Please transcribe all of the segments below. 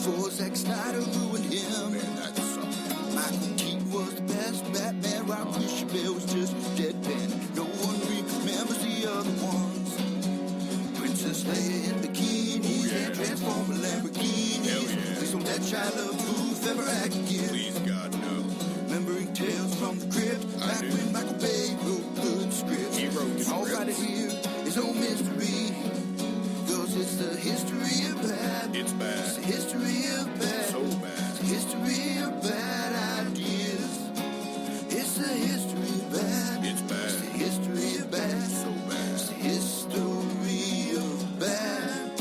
before Zack Snyder ruined him. Man, that sucked. Michael Keaton was the best Batman, while Christian Bale was just deadpan. No one remembers the other ones. Princess Leia in bikinis and Transformer Lamborghinis. Please don't let Shia LaBeouf ever act again. Please, God, no. Remembering Tales from the Crypt, back when Michael Bay wrote good scripts. He wrote scripts. All right here is no mystery, 'cause it's the history of bad. It's bad. It's the history of bad. So bad. It's the history of bad ideas. It's the history of bad. It's bad. It's the history of bad. So bad. It's the history of bad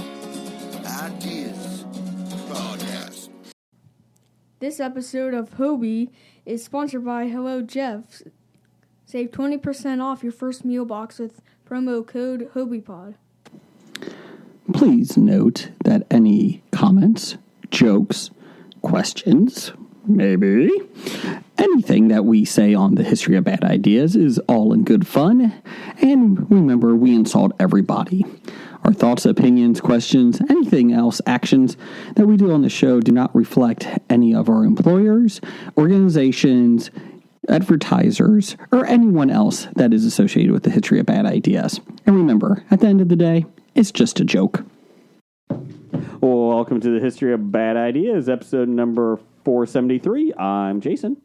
ideas. Podcast. This episode of Hobie is sponsored by Hello Jeff. Save 20% off your first meal box with promo code HobiePod. Please note that any comments, jokes, questions, maybe anything that we say on the history of bad ideas is all in good fun. And remember, we insult everybody. Our thoughts, opinions, questions, anything else, actions that we do on the show do not reflect any of our employers, organizations, advertisers, or anyone else that is associated with the history of bad ideas. And remember, at the end of the day, it's just a joke. Welcome to the History of Bad Ideas, episode number 473. I'm Jason.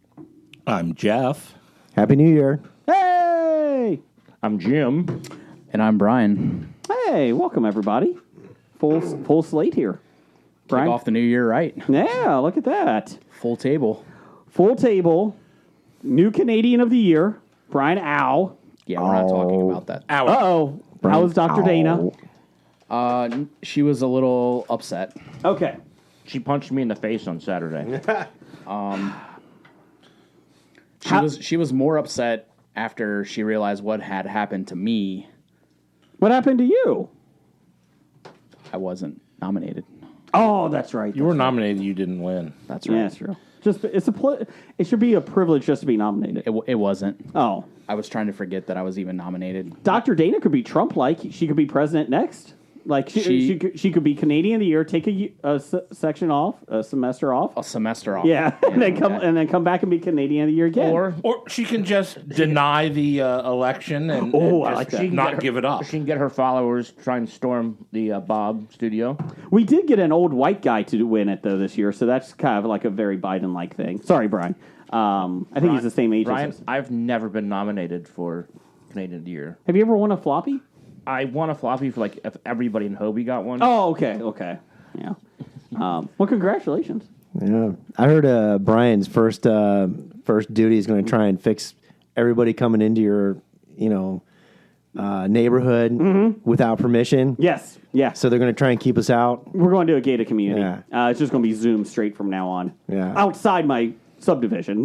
I'm Jeff. Happy New Year. Hey! I'm Jim. And I'm Brian. Hey, welcome everybody. Full slate here. Brian? Kick off the new year right. Yeah, look at that. Full table. Full table. New Canadian of the Year, Brian Ow. Yeah, we're not talking about that. Uh-oh. How was Dr. Dana? She was a little upset. Okay. She punched me in the face on Saturday. She was more upset after she realized what had happened to me. What happened to you? I wasn't nominated. Oh, that's right. You were nominated, you didn't win. That's right. Yeah, that's true. It should be a privilege just to be nominated. It wasn't. Oh. I was trying to forget that I was even nominated. Dr. Dana could be Trump-like. She could be president next. Like she could be Canadian of the Year. Take a section off, a semester off. A semester off. Yeah, and then come back and be Canadian of the Year again. Or she can just deny the election and I like that. not give it up. She can get her followers try and storm the Bob studio. We did get an old white guy to win it though this year, so that's kind of like a very Biden-like thing. Sorry, Brian. I think he's the same age Brian, as us. I've never been nominated for Canadian of the Year. Have you ever won a floppy? I won a floppy for if everybody in Hobie got one. Oh, okay. Yeah. Well, congratulations. Yeah, I heard Brian's first duty is going to try and fix everybody coming into your neighborhood without permission. Yes. Yeah. So they're going to try and keep us out. We're going to a gated community. Yeah. It's just going to be Zoom straight from now on. Yeah. Outside my subdivision,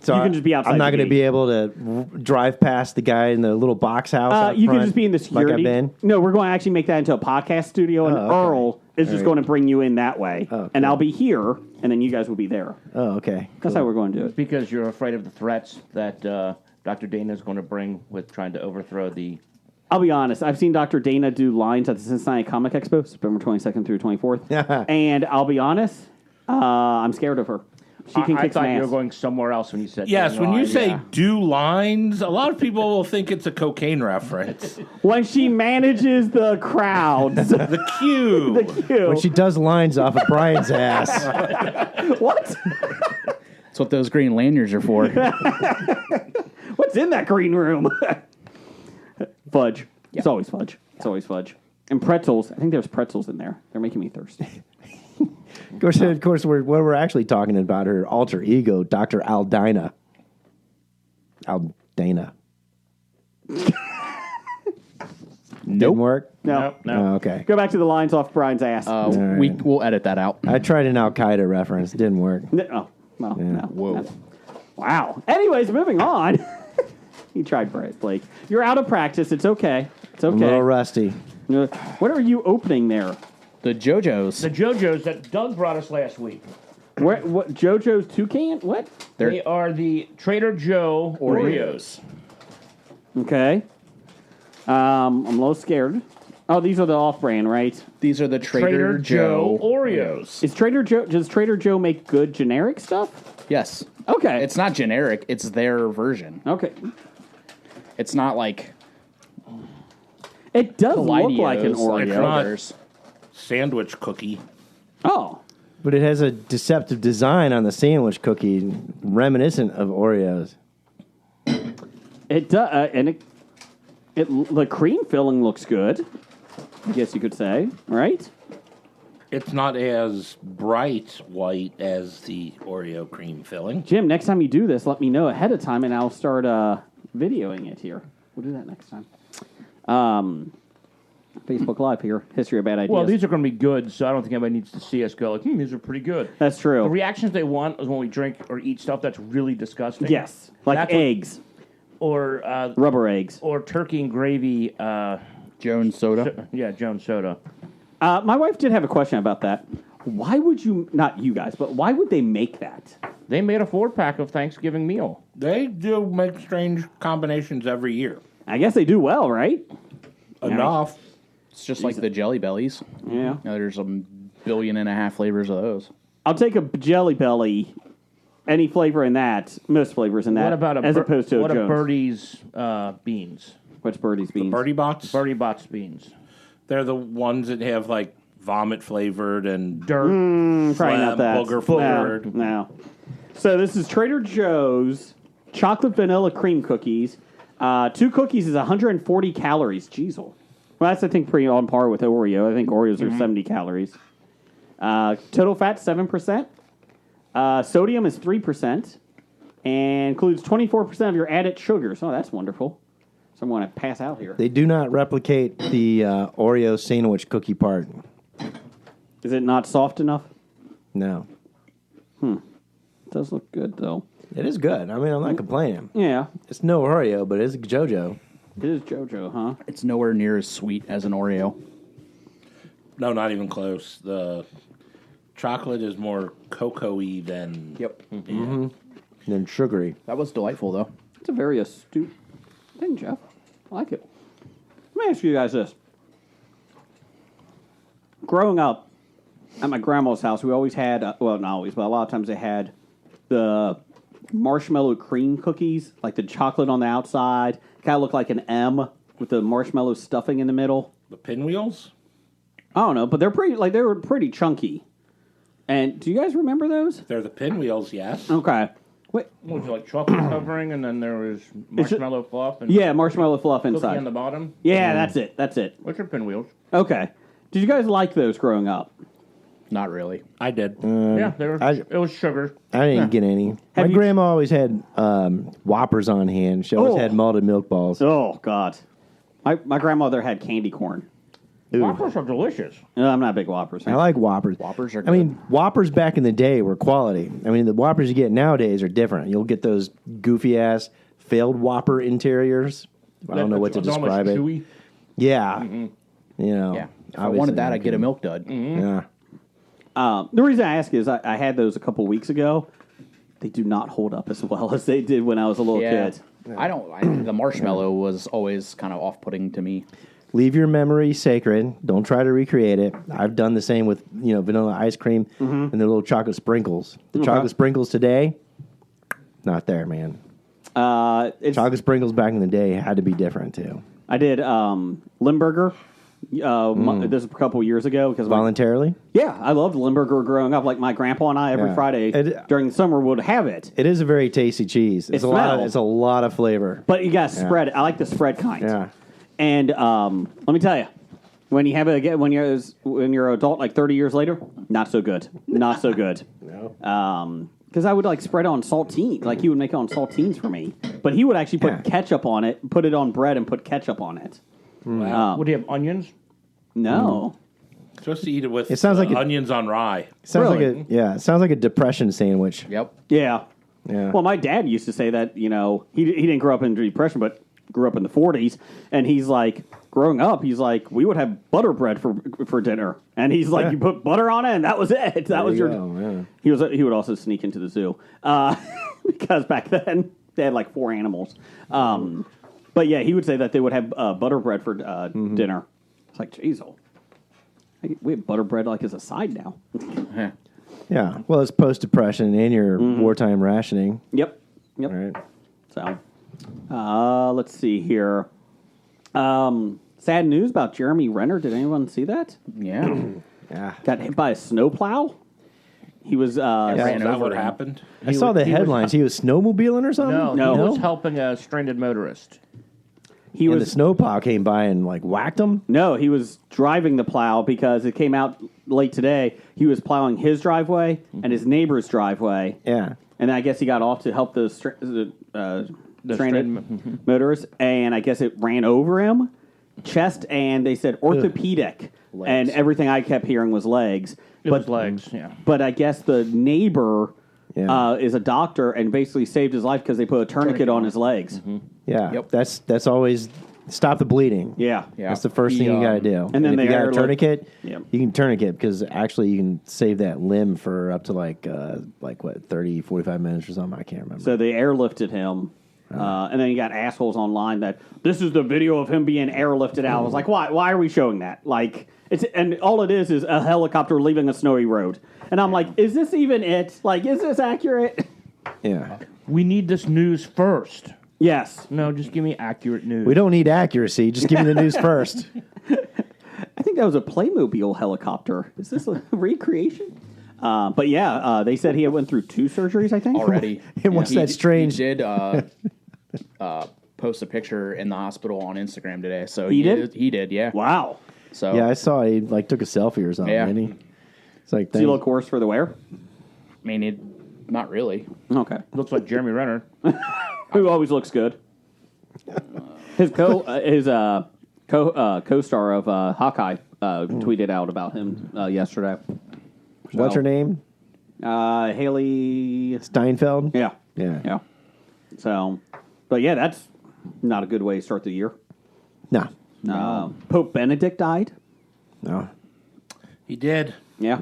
so you can just be outside. I'm not going to be able to drive past the guy in the little box house. You can just be in the security. Like I've been. No, we're going to actually make that into a podcast studio, and okay. Earl is just going to bring you in that way, Oh, and cool. I'll be here, and then you guys will be there. Oh, okay. That's how we're going to do it. Because you're afraid of the threats that Dr. Dana is going to bring with trying to overthrow the... I'll be honest. I've seen Dr. Dana do lines at the Cincinnati Comic Expo, September 22nd through 24th, and I'll be honest, I'm scared of her. She can I kick some thought you were ass. going somewhere else when you said... Yes, when you say yeah. do lines, a lot of people will think it's a cocaine reference. When she manages the crowds. The cue. The cue. When she does lines off of Brian's ass. What? That's what those green lanyards are for. What's in that green room? Fudge. Yep. It's always fudge. It's always fudge. And pretzels. I think there's pretzels in there. They're making me thirsty. Of course, what we're actually talking about her alter ego, Dr. Aldana. Aldana. Didn't work? No. Oh, okay. Go back to the lines off Brian's ass. We'll edit that out. I tried an Al Qaeda reference. Didn't work. No. Well, Yeah. no. Whoa. No. Wow. Anyways, moving on. You tried, Blake. You're out of practice. It's okay. It's I'm a little okay. rusty. What are you opening there? The JoJo's. The JoJo's that Doug brought us last week. What? JoJo's Toucan? What? They are the Trader Joe Oreos. Okay. I'm a little scared. Oh, these are the off-brand, right? These are the Trader Joe Oreos. Does Trader Joe make good generic stuff? Yes. Okay. It's not generic. It's their version. Okay. It's not like It does look like an Kaleidos, like Oreo. others. Sandwich cookie. Oh. But it has a deceptive design on the sandwich cookie, reminiscent of Oreos. It does, and the cream filling looks good. I guess you could say, right? It's not as bright white as the Oreo cream filling. Jim, next time you do this, let me know ahead of time, and I'll start videoing it here. We'll do that next time. Facebook Live here, History of Bad Ideas. Well, these are going to be good, so I don't think anybody needs to see us go like, these are pretty good. That's true. The reactions they want is when we drink or eat stuff that's really disgusting. Yes, like That's what- eggs, Or rubber eggs. or turkey and gravy. Jones soda. Yeah, Jones soda. My wife did have a question about that. Why would you, not you guys, but why would they make that? They made a 4-pack of Thanksgiving meal. They do make strange combinations every year. I guess they do well, right? Enough. It's just like the Jelly Bellies. Yeah. There's 1.5 billion flavors of those. I'll take a Jelly Belly, any flavor in that, most flavors in that, What about as opposed to what a a Jones. Birdie's beans? What's Birdie's beans? Birdie Bots. Birdie Bots beans. They're the ones that have like vomit flavored and Dirt. Probably not that. booger flavored. No. So this is Trader Joe's chocolate vanilla cream cookies. 2 cookies is 140 calories. Jeez. Well, that's, I think, pretty on par with Oreo. I think Oreos are 70 calories. Total fat, 7%. Sodium is 3%. And includes 24% of your added sugars. Oh, that's wonderful. So I'm going to pass out here. They do not replicate the Oreo sandwich cookie part. Is it not soft enough? No. It does look good, though. It is good. I mean, I'm not complaining. Yeah. It's no Oreo, but it's JoJo. It is JoJo, huh? It's nowhere near as sweet as an Oreo. No, not even close. The chocolate is more cocoa-y than... Yep. And then sugary. That was delightful, though. It's a very astute thing, Jeff. I like it. Let me ask you guys this. Growing up at my grandma's house, we always had, well, not always, but a lot of times they had the marshmallow cream cookies, like the chocolate on the outside. Kind of looked like an M with the marshmallow stuffing in the middle. The pinwheels? I don't know, but they were pretty chunky. And do you guys remember those? They're the pinwheels, yes. Okay. Wait. What was it, like chocolate covering, and then there was marshmallow fluff and Yeah, marshmallow fluff cookie inside. on the bottom? Yeah, that's it. That's it. Which are pinwheels? Okay. Did you guys like those growing up? Not really. I did. Yeah, they were, it was sugar. I didn't get any. My you- grandma always had Whoppers on hand. She always Oh. had malted milk balls. Oh, God. My grandmother had candy corn. Whoppers are delicious. I'm not a big Whoppers fan. I like Whoppers. Whoppers are I mean, Whoppers back in the day were quality. I mean, the Whoppers you get nowadays are different. You'll get those goofy-ass failed Whopper interiors. I don't know what to It's almost describe it. chewy. Yeah. You know. Yeah. If I obviously wanted that, not I'd get a good. milk dud. Yeah. The reason I ask is I had those a couple weeks ago. They do not hold up as well as they did when I was a little Yeah. kid. The marshmallow was always kind of off-putting to me. Leave your memory sacred. Don't try to recreate it. I've done the same with vanilla ice cream and the little chocolate sprinkles. The chocolate sprinkles today, not there, man. Chocolate sprinkles back in the day had to be different too. I did Limburger. This was a couple years ago because Voluntarily, yeah, I loved Limburger growing up. Like my grandpa and I every Yeah. Friday during the summer would have it. it is a very tasty cheese. It's It a lot. smells. It's a lot of flavor. But you got to spread it. I like the spread kind. Yeah. And let me tell you, when you have it again, when you're an adult, like 30 years later, not so good. Not so good. No. Because I would like spread it on saltines. Like he would make it on saltines for me, but he would actually put ketchup on it, put it on bread, and put ketchup on it. Wow. Would you have onions? No. Supposed to eat it with It sounds like a- onions on rye. Sounds Really? like it sounds like a depression sandwich. Yep. Yeah. Yeah. Well, my dad used to say that, he didn't grow up in the Depression, but grew up in the 40s. And he's like, growing up, he's like, we would have butter bread for dinner. And he's like, you put butter on it, and that was it. That was you your. go, He would also sneak into the zoo because back then they had like 4 animals. But yeah, he would say that they would have butter bread for dinner. It's like, geez, we have butter bread like as a side now. Yeah. Well, it's post-depression and your wartime rationing. Yep. All right. So, let's see here. Sad news about Jeremy Renner. Did anyone see that? Yeah. Yeah. Got hit by a snowplow. He was. Is ran that over what him. happened? I saw the headlines. He was snowmobiling or something? No, he was helping a stranded motorist. He And was the snowplow came by and like whacked him? No, he was driving the plow because it came out late today. He was plowing his driveway and his neighbor's driveway. Yeah. And I guess he got off to help the stranded motorist, and I guess it ran over him, chest, and they said orthopedic. And everything I kept hearing was legs. It was legs, yeah. But I guess the neighbor is a doctor and basically saved his life because they put a tourniquet on his legs. Yeah. Yep. That's always stop the bleeding. Yeah. That's the first thing you got to do. and then if you they got a airlift- tourniquet, Yep. you can tourniquet because actually you can save that limb for up to like what, 30, 45 minutes or something. I can't remember. So they airlifted him. And then you got assholes online that this is the video of him being airlifted out. I was like, why are we showing that? Like, and all it is a helicopter leaving a snowy road. And I'm like, is this even it? Like, is this accurate? Yeah. We need this news first. Yes. No, just give me accurate news. We don't need accuracy. Just give me the news first. I think that was a Playmobil helicopter. Is this a recreation? But yeah, they said he went through 2 surgeries, I think. Already. And what's that strange- He did post a picture in the hospital on Instagram today. So He did? He did, yeah. Wow. So Yeah, I saw he like took a selfie or something, Yeah. didn't he? It's like, Does he look worse for the wear? I mean, not really. Okay. Looks like Jeremy Renner. Who always looks good. His co-star of Hawkeye tweeted out about him yesterday. what's her name? Haley. Steinfeld? Yeah. Yeah. So, but yeah, that's not a good way to start the year. No. Pope Benedict died. No. He did. Yeah.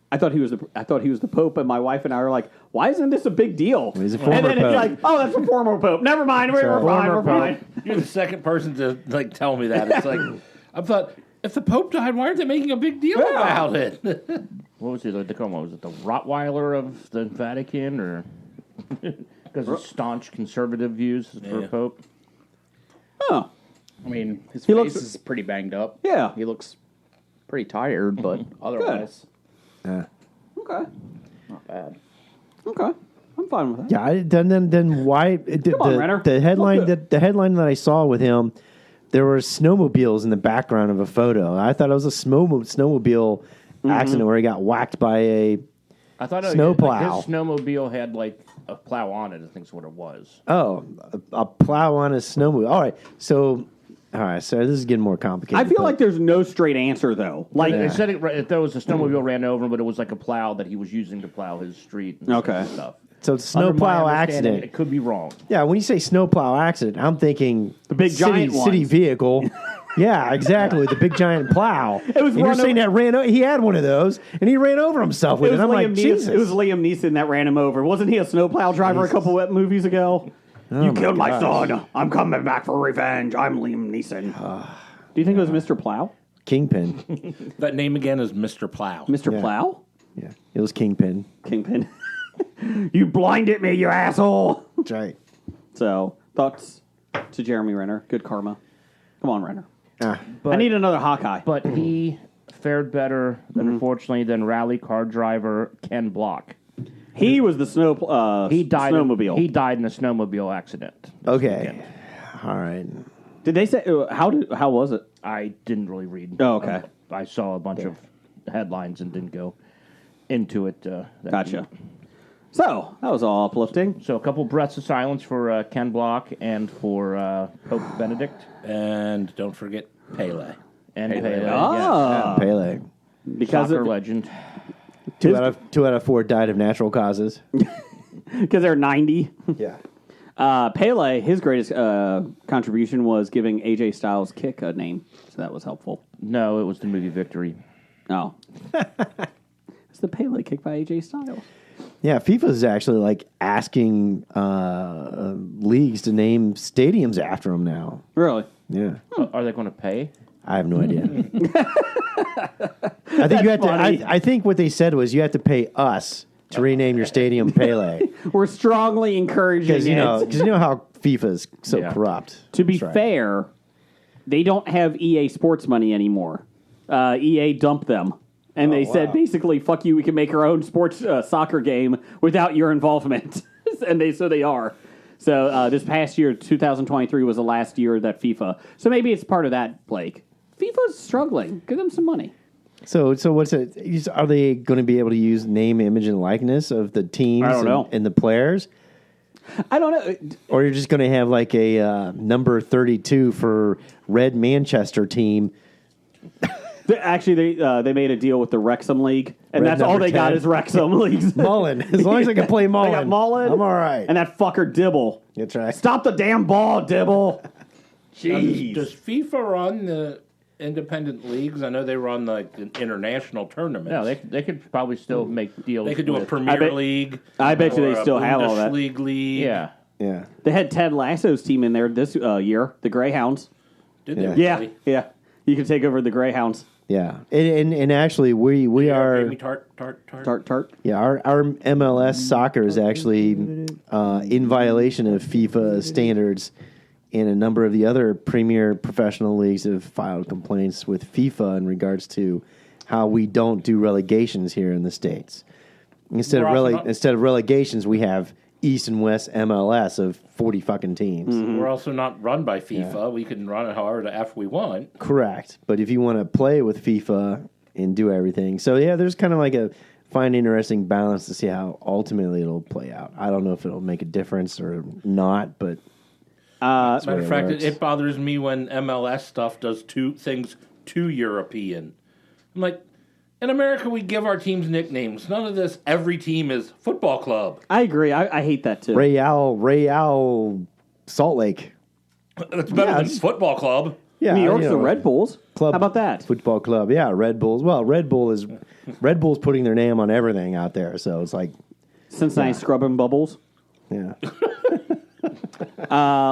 I thought he was the Pope, and my wife and I were like, "Why isn't this a big deal?" He's a and former then it's Pope. like, "Oh, that's a former Pope. Never mind. We're fine. We're fine." You're the second person to like tell me that. It's like I thought if the Pope died, why aren't they making a big deal about it? What was he like? What was it? The Rottweiler of the Vatican, or because of staunch conservative views for Yeah. Pope? Oh, I mean, his He face looks- is pretty banged up. Yeah. He looks pretty tired, but otherwise, Yeah. okay, not bad. okay. I'm fine with that. Yeah, then why on, Renner. the headline Look good. the headline that I saw with him, there were snowmobiles in the background of a photo. I thought it was a snowmobile accident where he got whacked by a I thought Snowplow. his snowmobile had like a plow on it. I think is what it was. a plow on a snowmobile. All right, so this is getting more complicated. I feel but- like there's no straight answer though. Like, They said there was a snowmobile ran over him, but it was like a plow that he was using to plow his street. And Okay. stuff. so it's Under my snowplow understanding, accident. It could be wrong. Yeah, when you say snowplow accident, I'm thinking the big giant city ones. vehicle. Yeah, exactly. The big giant plow. It was and you're run saying over- that he had one of those, and he ran over himself with it. I'm like, Jesus. It was Liam Neeson that ran him over. Wasn't he a snowplow driver a couple of movies ago? You killed my son. I'm coming back for revenge. I'm Liam Neeson. Do you think it was Mr. Plow? Kingpin. That name again is Mr. Plow. Mr. Yeah. Plow? Yeah, it was Kingpin. Kingpin. You blinded me, you asshole. That's right. So, thoughts to Jeremy Renner. Good karma. Come on, Renner. Ah, But, I need another Hawkeye. But he fared better, unfortunately, than rally car driver Ken Block. He was the He died. snowmobile. He died in a snowmobile accident. okay. All right. Did they say how was it? I didn't really read. Oh, okay. I saw a bunch of headlines and didn't go into it. That Gotcha. deep. So, that was all uplifting. So a couple breaths of silence for Ken Block and for Pope Benedict And don't forget Pele. and Pele. Ah. Pele. Because Soccer legend. Two out of 4 died of natural causes. they're 90. Yeah. Pele, his greatest contribution was giving AJ Styles' kick a name. So that was helpful. No, it was the movie Victory. Oh. It's the Pele kick by AJ Styles. Yeah, FIFA's actually like asking leagues to name stadiums after him now. Really? Yeah. Are they going to pay? I have no idea. I think you have to. I think what they said was you have to pay us to rename your stadium Pele We're strongly encouraging because it. you know how FIFA is so corrupt. To be That's right. fair, they don't have EA Sports money anymore. EA dumped them. And they said, basically, fuck you, we can make our own sports soccer game without your involvement. And they are. So this past year, 2023, was the last year that FIFA. So maybe it's part of that, Blake. FIFA's struggling. Give them some money. So what's it? Are they going to be able to use name, image, and likeness of the teams I don't know. and the players? I don't know. Or you're just going to have like a number 32 for Red Manchester team. Actually, they made a deal with the Wrexham League, and Red that's all number they got 10. is Wrexham leagues. Mullen. As long as I can play Mullen. They got Mullen. I'm all right. And that fucker Dibble. That's right. Stop the damn ball, Dibble. Jeez. Does FIFA run the independent leagues? I know they run like the international tournaments. No, they could probably still make deals. They could do a with- Premier League. I bet you or they a still have all that. Bundesliga league. Yeah. Yeah. They had Ted Lasso's team in there this year, the Greyhounds. Did they? Yeah. really? Yeah. You can take over the Greyhounds. Yeah. And actually, we are. Jamie Tart. Tart. Yeah, our MLS soccer is actually in violation of FIFA standards, and a number of the other premier professional leagues have filed complaints with FIFA in regards to how we don't do relegations here in the States. Instead of relegations, we have East and West MLS of 40 fucking teams. We're also not run by FIFA. We can run it however the F we want. Correct. But if you want to play with FIFA and do everything. So, yeah, there's kind of like a fine, interesting balance to see how ultimately it'll play out. I don't know if it'll make a difference or not, but... Matter of fact, it bothers me when MLS stuff does things too European. I'm like, in America, we give our teams nicknames. None of this, every team is football club. I agree. I hate that too. Real, Salt Lake. That's better than football club. Yeah, New York's the Red Bulls. Club. How about that? Football club. Yeah, Red Bulls. Well, Red Bull's putting their name on everything out there, so it's like, Cincinnati scrubbing bubbles. yeah.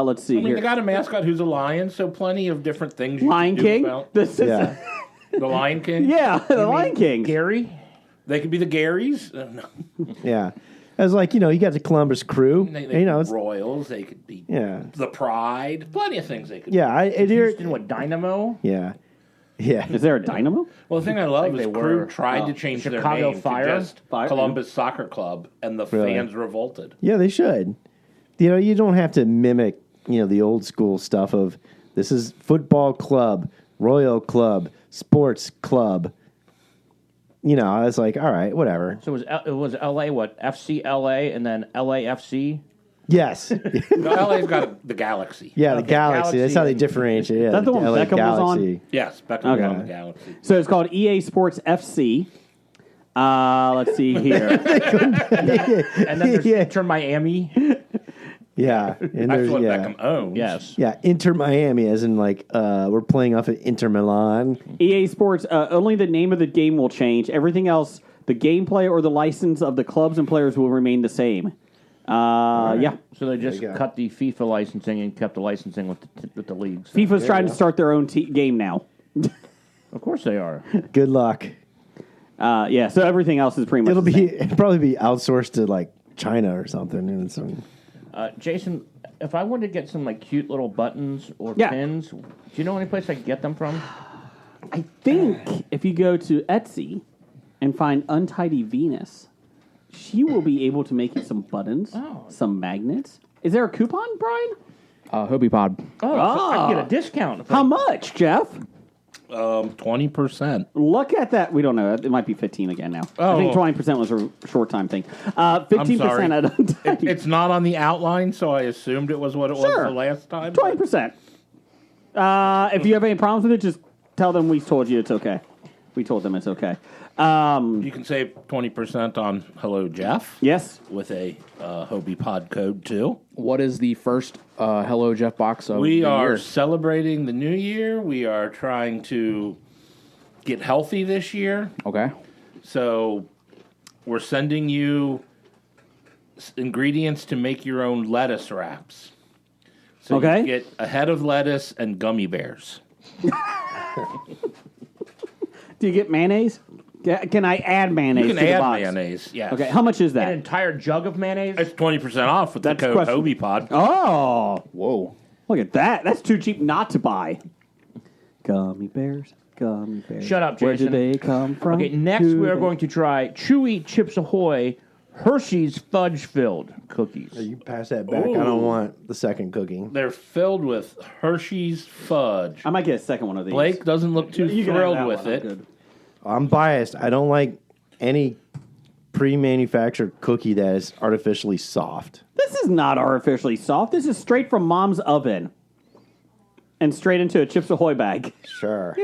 Let's see I mean, here. they got a mascot who's a lion, so plenty of different things you Lion can do King. about Yeah. the Lion King. Yeah, the Lion King. Gary? They could be the Garys. No. Yeah. It was like, you know, you got the Columbus Crew. They you could know, be it's, Royals. They could be yeah. the Pride. Plenty of things they could Yeah. Houston with Dynamo? Yeah. Yeah. Is there a Dynamo? Well, the thing I love is they Crew were, tried to change their Chicago name Fire? to just Fire? Columbus Soccer Club, and the Really? fans revolted. Yeah, they should. You know, you don't have to mimic, you know, the old school stuff of this is football club, Royal Club, sports club. You know, I was like, all right, whatever. So it was LA, what? FC LA and then LAFC? Yes. No, LA's got the Galaxy. Yeah, the Okay, Galaxy. That's how they Galaxy. differentiate. Yeah, Is that the one LA Beckham was on? Galaxy. Yes, Beckham was Okay. on the Galaxy. So it's called EA Sports FC. Let's see here. And then there's Yeah. Inter Miami. Yeah. And That's there's, what yeah. Beckham owns. Yes. Yeah, Inter Miami, as in like we're playing off at Inter Milan. EA Sports, only the name of the game will change. Everything else, the gameplay or the license of the clubs and players will remain the same. Yeah. So they just you go. cut the FIFA licensing and kept the licensing with the leagues. FIFA's trying to start their own game now. Of course they are. Good luck. Yeah, so everything else is pretty much It'll probably be outsourced to like China or something. And some, Jason, if I wanted to get some like cute little buttons or Yeah. pins, do you know any place I could get them from? I think if you go to Etsy and find Untidy Venus, she will be able to make you some buttons, some magnets. Is there a coupon, Brian? Hobie Pod. So I can get a discount. if I- How much, Jeff? 20%. Look at that. We don't know. It might be 15 again now. I think Oh. 20% was a short time thing. 15% sorry. at Untidy. It's not on the outline, so I assumed it was what it Sure. was the last time. 20%. If you have any problems with it, just tell them we told you it's okay. We told them it's okay. You can save 20% on Hello Jeff Yes. with a Hobie Pod code too. What is the first Hello Jeff box of We the are year? celebrating the new year. We are trying to get healthy this year. Okay. So we're sending you ingredients to make your own lettuce wraps. So Okay. you get a head of lettuce and gummy bears. Do you get mayonnaise? Can I add mayonnaise You to can the add box? mayonnaise, yes. Okay, how much is An that? entire jug of mayonnaise? It's 20% off with That's the code question- HobiePod. Oh, Whoa. look at that. That's too cheap not to buy. Gummy bears, gummy bears. Shut up, Where Jason. do they come from? Okay, next Who we are they- going to try Chewy Chips Ahoy Hershey's fudge-filled cookies. You pass that back. I don't want the second cookie. They're filled with Hershey's fudge. I might get a second one of these. Blake doesn't look too You can have thrilled that with one. I'm it. good. I'm biased. I don't like any pre-manufactured cookie that is artificially soft. This is not artificially soft. This is straight from Mom's oven. And straight into a Chips Ahoy bag. Sure.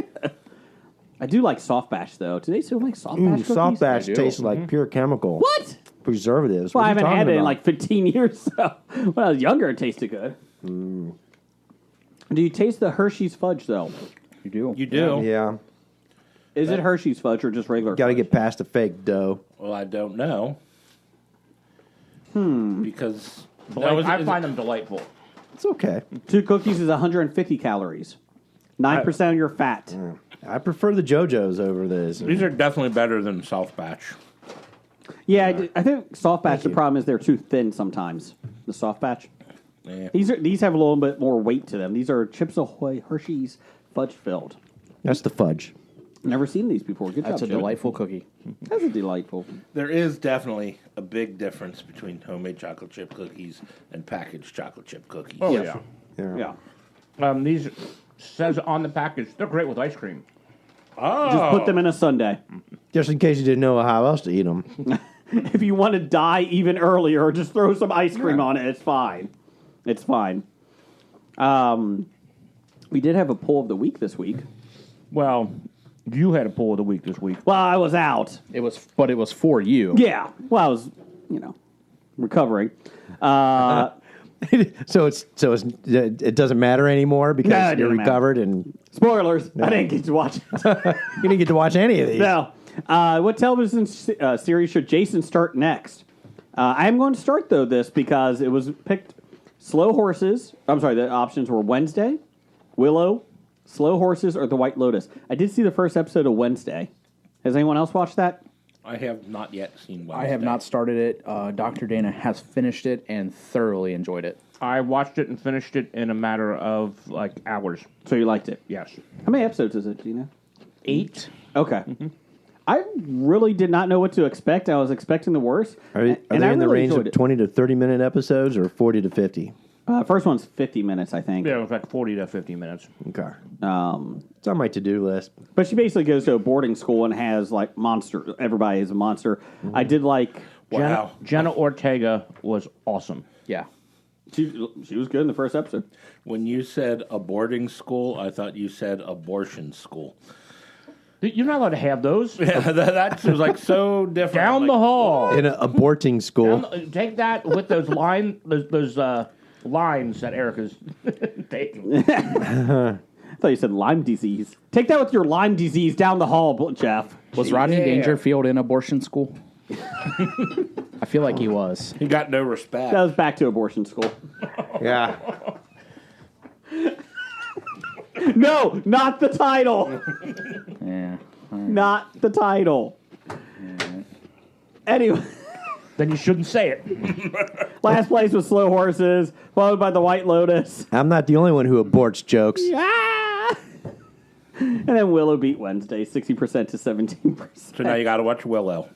I do like soft batch, though. Do they still make soft batch cookies? Soft batch do. tastes like pure chemical. What? Preservatives. Well, What I are you haven't had talking it in about? like 15 years. So when I was younger, it tasted good. Do you taste the Hershey's fudge, though? You do. You do? Yeah. Is it Hershey's fudge or just regular Got to fudge? get past the fake dough. Well, I don't know. Because Blake, I find them delightful. It's okay. 2 cookies is 150 calories. 9% of your fat. I prefer the JoJo's over this. these are definitely better than soft batch. Yeah, I think soft batch, the problem is they're too thin sometimes. The soft batch. Yeah. These have a little bit more weight to them. These are Chips Ahoy Hershey's fudge filled. That's the fudge. Never seen these before. Good That's a job, Joe. delightful cookie. That's a delightful. There is definitely a big difference between homemade chocolate chip cookies and packaged chocolate chip cookies. Oh, Yes. yeah. Yeah. These says on the package, they're great with ice cream. Oh. Just put them in a sundae. Just in case you didn't know how else to eat them. If you want to die even earlier, just throw some ice cream on it. It's fine. It's fine. We did have a poll of the week this week. Well, you had a poll of the week this week. Well, I was out. It was for you. Yeah. Well, I was, recovering. so it doesn't matter anure because No, it you're doesn't matter. recovered and Spoilers. I didn't get to watch it. you didn't get to watch any of these. No. What television series should Jason start next? I'm going to start, though, this because it was picked Slow Horses. I'm sorry, the options were Wednesday, Willow, Slow Horses, or The White Lotus. I did see the first episode of Wednesday. Has anyone else watched that? I have not yet seen Wednesday. I have not started it. Dr. Dana has finished it and thoroughly enjoyed it. I watched it and finished it in a matter of hours. So you liked it? Yes. How many episodes is it, do you know? 8. Okay. I really did not know what to expect. I was expecting the worst. Are they and I in the really range enjoyed of it. 20 to 30 minute episodes or 40 to 50? First one's 50 minutes, I think. Yeah, it was like 40 to 50 minutes. Okay. It's on my to-do list. But she basically goes to a boarding school and has, monster. Everybody is a monster. I did like... Wow. Jenna Ortega was awesome. Yeah. She was good in the first episode. When you said a boarding school, I thought you said abortion school. You're not allowed to have those. Yeah, that was so different. Down the hall. In an aborting school. Take that with those lines that Erica's taking. I thought you said Lyme disease. Take that with your Lyme disease down the hall, Jeff. Was Rodney Dangerfield in abortion school? I feel like he was. He got no respect. That was back to abortion school. Yeah. No, not the title. Yeah. Not the title. Anyway, Then you shouldn't say it. last place was Slow Horses, followed by The White Lotus. I'm not the only one who aborts jokes. Ah! And then Willow beat Wednesday, 60% to 17%. So now you got to watch Willow.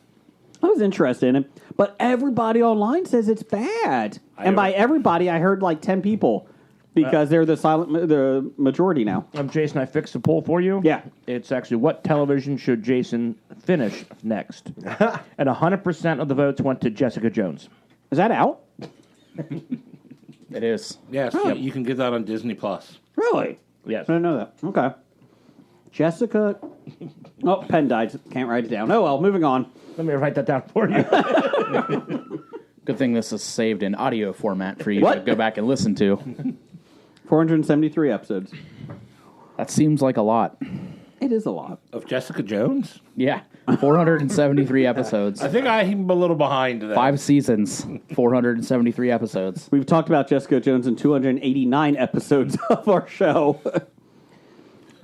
I was interested in it, but everybody online says it's bad. And by everybody, I heard 10 people because they're the majority now. Jason, I fixed the poll for you. Yeah. It's actually what television should Jason finish next? And 100% of the votes went to Jessica Jones. Is that out? It is. Yes, you can get that on Disney Plus. Really? Yes. I didn't know that. Okay. Jessica. Oh, pen died. Can't write it down. Oh, well, moving on. Let me write that down for you. Good thing this is saved in audio format for you What? to go back and listen to. 473 episodes. That seems like a lot. It is a lot. Of Jessica Jones? Yeah. 473 episodes. I think I'm a little behind that. 5 seasons, 473 episodes. We've talked about Jessica Jones in 289 episodes of our show.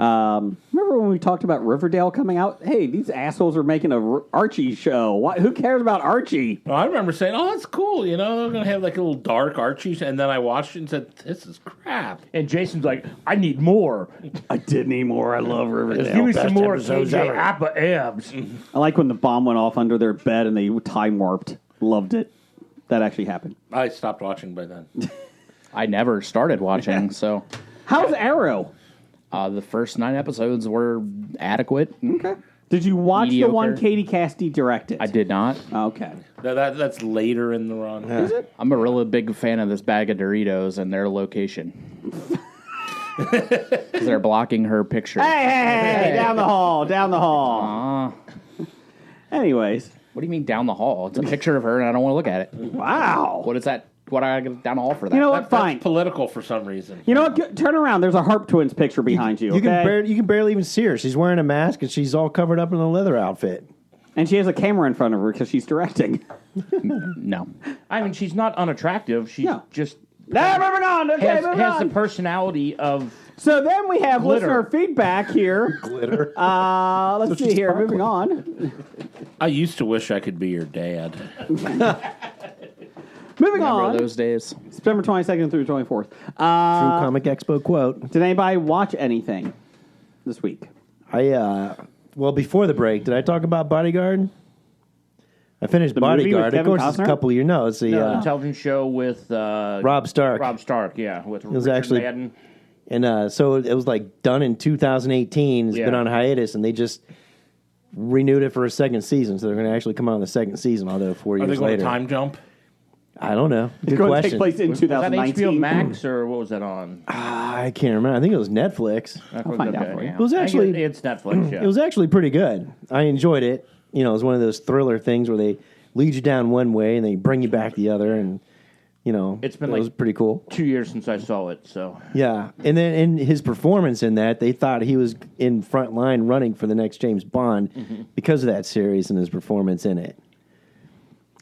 Remember when we talked about Riverdale coming out? Hey, these assholes are making a Archie show. Who cares about Archie? Well, I remember saying, "Oh, that's cool." You know, they're going to have like a little dark Archie, and then I watched it and said, "This is crap." And Jason's like, I need more. I did need more. I love Riverdale. Give me some more KJ Appa abs. I like when the bomb went off under their bed and they time warped. Loved it. That actually happened. I stopped watching by then. I never started watching, so How's Arrow? the first 9 episodes were adequate. Okay. Did you watch Mediocre. the one Katie Cassidy directed? I did not. Okay. That's later in the run. Is it? I'm a really big fan of this bag of Doritos and their location. Because they're blocking her picture. Hey, down the hall, down the hall. Anyways. What do you mean down the hall? It's a picture of her and I don't want to look at it. Wow. What is that? What I got down the hall for that? You know what? Fine. That's political for some reason. You know what? Turn around. There's a Harp Twins picture behind you. You Okay? can barely even see her. She's wearing a mask and she's all covered up in a leather outfit. And she has a camera in front of her because she's directing. No. I mean, she's not unattractive. She's No. just Moving on. Okay, has moving the on. personality of. So then we have Glitter. listener feedback here. Glitter. Let's see here. Moving on. I used to wish I could be your dad. Moving Remember on. those days? September 22nd through 24th. True Comic Expo quote. Did anybody watch anything this week? Well, before the break, did I talk about Bodyguard? I finished The movie with Bodyguard. Of Kevin course, it's a Costner? couple of you know. It's the The television show with Rob Stark. Rob Stark, yeah, with was Richard actually- Madden. And so it was like done in 2018. It's been Yeah. on hiatus, and they just renewed it for a second season. So they're going to actually come out on the second season, although 4 Are they years going later. to time jump? I don't know. Good It's going to question. take place in Was that 2019. HBO Max or what was that on? I can't remember. I think it was Netflix. I'll find out for you. It was I think actually it's Netflix. Yeah. It was actually pretty good. I enjoyed it. You know, it was one of those thriller things where they lead you down one way and they bring you back the other, and you know, It's been it like- was pretty cool. 2 years since I saw it, so Yeah, and then in his performance in that, they thought he was in front line running for the next James Bond because of that series and his performance in it.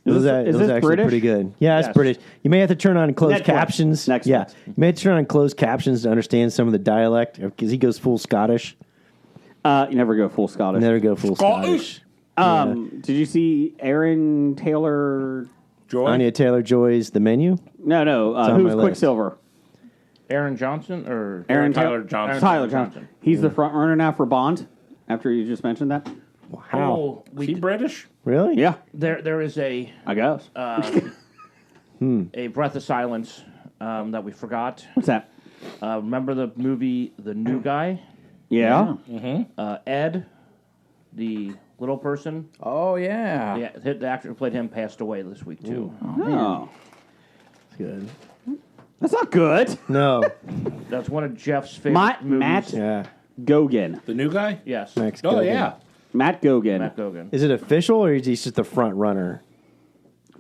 It was this actually British? pretty good. Yeah, it's Yes. British. You may have to turn on closed Netflix. captions. Netflix. Yeah, you may have to turn on closed captions to understand some of the dialect because he goes full Scottish. You never go full Scottish. Never go full Scottish. Did you see Aaron Taylor? Joy? Anya Taylor-Joy's The Menu. No. on Who's my list. Quicksilver? Aaron Johnson or Aaron Tyler Johnson. Tyler Johnson. He's the front runner now for Bond. After you just mentioned that. How? Oh, Is he British? Really? Yeah, there is a I guess. a breath of silence that we forgot. What's that? Remember the movie The New Guy? Yeah. Ed, the little person. Oh, yeah. Yeah, the actor who played him passed away this week too. Oh, Good. that's not good. No. That's one of Jeff's favorite movies. Matt Yeah. Gogan. The new guy? Yes, Max Oh, Gilgan. yeah. Matt Gogan. Matt Gogan. Is it official or is he just the front runner?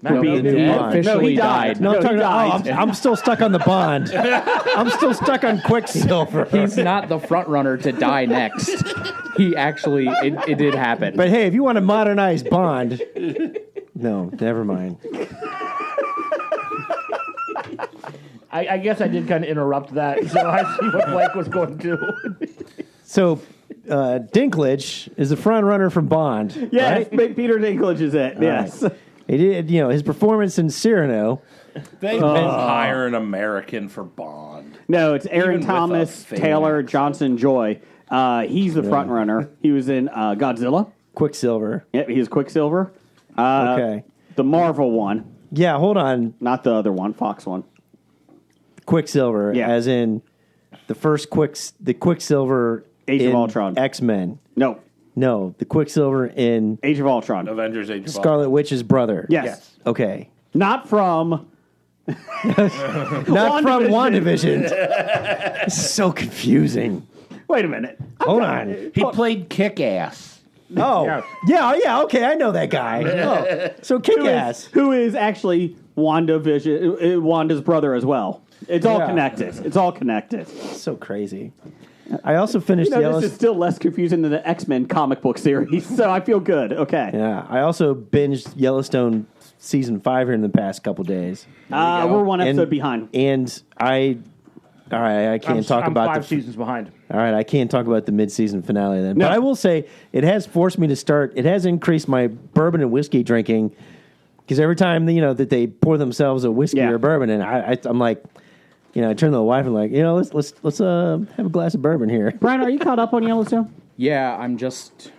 Matt No, Gogan. new he Bond. officially No, he died. No, No, I'm talking he about. died. I'm still stuck on the Bond. I'm still stuck on Quicksilver. He's not the front runner to die next. He actually, it did happen. But hey, if you want to modernize Bond, no, never mind. I guess I did kind of interrupt that, so I see what Blake was going to do. So, Dinklage is the front runner from Bond. Yes, right? Peter Dinklage is it. Yes. He did, you know, his performance in Cyrano. They didn't hire an American for Bond. No, it's Aaron Even with Thomas a fake Taylor accent. Johnson Joy. He's the front runner. He was in Godzilla. Quicksilver. Yep, he was Quicksilver. Okay. The Marvel one, Yeah, hold on. not the other one, Fox one. Quicksilver, Yeah. as in the first the Quicksilver Age of in Ultron. X-Men. No, No, the Quicksilver in Age of Ultron. Avengers Age of Scarlet Witch's brother. Yes. Okay. Not from. Not from WandaVision. This is so confusing. Wait a minute. Hold on. He played Kick-Ass. Oh. Yeah, okay, I know that guy. Oh. So Kick-Ass. Who is actually Wanda's brother as well. It's all Yeah. connected. It's all connected. So crazy. I also finished You know, Yellowstone. this is still less confusing than the X-Men comic book series, so I feel good. Okay. Yeah, I also binged Yellowstone season 5 here in the past couple days. We're one And- episode behind. And I can't talk I'm about 5 the seasons behind. All right, I can't talk about the mid-season finale then. No. But I will say it has forced me to start. It has increased my bourbon and whiskey drinking because every time that they pour themselves a whiskey or bourbon, and I'm like, I turn to the wife and like, let's have a glass of bourbon here. Brian, are you caught up on Yellowstone? Yeah, I'm just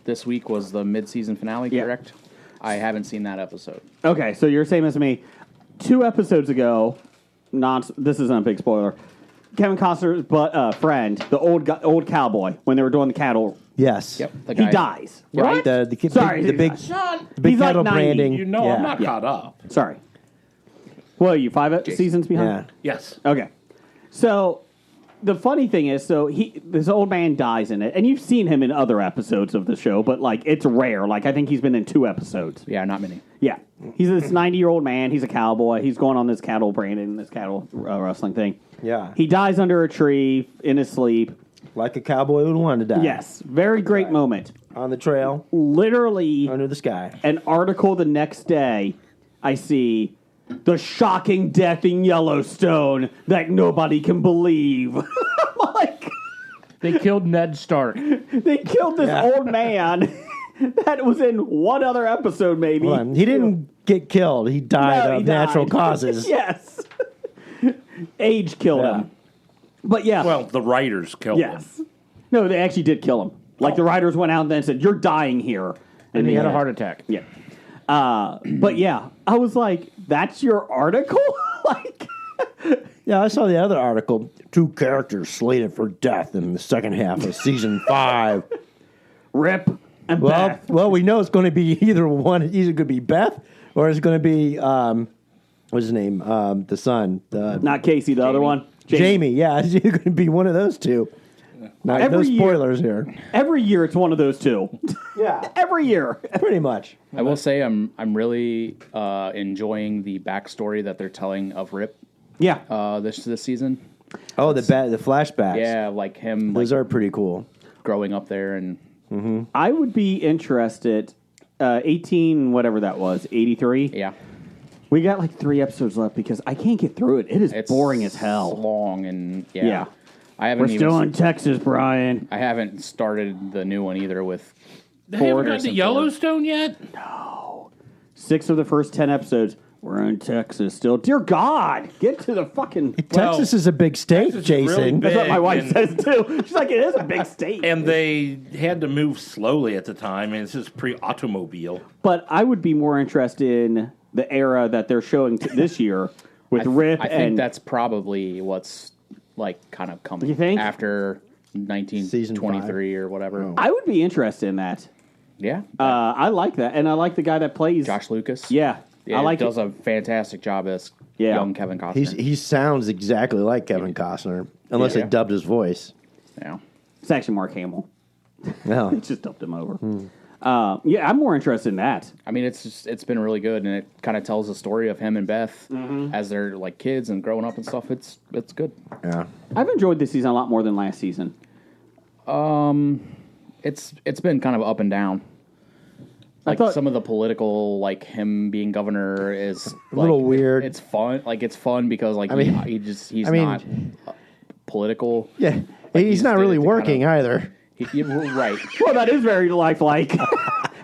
this week was the mid-season finale, correct? I haven't seen that episode. Okay, so you're same as me. 2 episodes ago, this isn't a big spoiler. Kevin Costner's friend, the old cowboy, when they were doing the cattle. Yes. Yep. He dies. Right? The big he's cattle like 90. branding. I'm not caught up. Sorry. What are you, 5 seasons behind? Yeah. Yes. Okay. So the funny thing is, this old man dies in it, and you've seen him in other episodes of the show, but it's rare. I think he's been in 2 episodes. Yeah, not many. Yeah. He's this 90-year-old man. He's a cowboy. He's going on this cattle branding, this cattle wrestling thing. Yeah. He dies under a tree in his sleep. Like a cowboy would want to die. Yes. Very great moment. On the trail. Literally. Under the sky. An article the next day, I see the shocking death in Yellowstone that nobody can believe. They killed Ned Stark. They killed this old man that was in one other episode, maybe. Well, he didn't get killed. He died of natural causes. Yes. Age killed him. But yeah. Well, the writers killed him. Yes. No, they actually did kill him. The writers went out and then said, "You're dying here." And he had a heart attack. Yeah. But yeah, I was like, that's your article? Yeah, I saw the other article. 2 characters slated for death in the second half of season 5. Rip and Beth. Well, we know it's going to be either one. Either going to be Beth or it's going to be what's his name? The son. Not Casey, the other one. Jamie. Yeah, it's either going to be one of those 2. No spoilers here. Every year, it's one of those 2. Yeah, every year, pretty much. I will say I'm really enjoying the backstory that they're telling of Rip. Yeah. This season. Oh, the flashbacks. Yeah, like him. Those are pretty cool. Growing up there and. Mm-hmm. I would be interested. 18, whatever that was, 83. Yeah. We got 3 episodes left because I can't get through it. It's boring as hell. Long and yeah. We're still in Texas, Brian. I haven't started the new one either with. They haven't got to Yellowstone yet? No. 6 of the first 10 episodes. We're in Texas still. Dear God, get to the fucking... Texas is a big state, Jason. Really That's what my wife says, too. She's like, it is a big state. And they had to move slowly at the time, and it's just pre-automobile. But I would be more interested in the era that they're showing this year with Rip I think that's probably what's, kind of coming. You think? After 1923 or whatever. Oh. I would be interested in that. Yeah. I like that. And I like the guy that plays... Josh Lucas. Yeah. I like does a fantastic job as young Kevin Costner. He sounds exactly like Kevin Costner, unless they dubbed his voice. Yeah, it's actually Mark Hamill. No, It just dubbed him over. I'm more interested in that. I mean, it's been really good, and it kind of tells the story of him and Beth as they're kids and growing up and stuff. It's good. Yeah, I've enjoyed this season a lot more than last season. It's been kind of up and down. Some of the political, him being governor is a little weird. It's fun. It's fun because he's not political. Yeah, he's not really working either. Right. Well, that is very lifelike.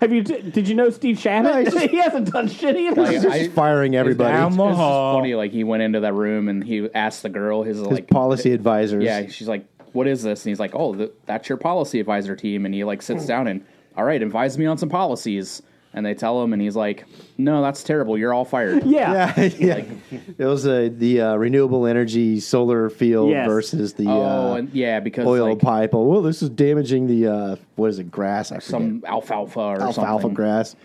Did you know Steve Shannon? No, he hasn't done shit either. He's just firing everybody. down the It's just hall. funny. He went into that room and he asked the girl, his policy advisors. Yeah, she's like, "What is this?" And he's like, "Oh, that's your policy advisor team." And he sits down and, "All right, advise me on some policies." And they tell him, and he's like, "No, that's terrible. You're all fired." Yeah. It was the renewable energy solar field versus the because oil pipe. Oh, well, this is damaging the what is it, grass? I forget. some alfalfa or Alfalfa something. grass.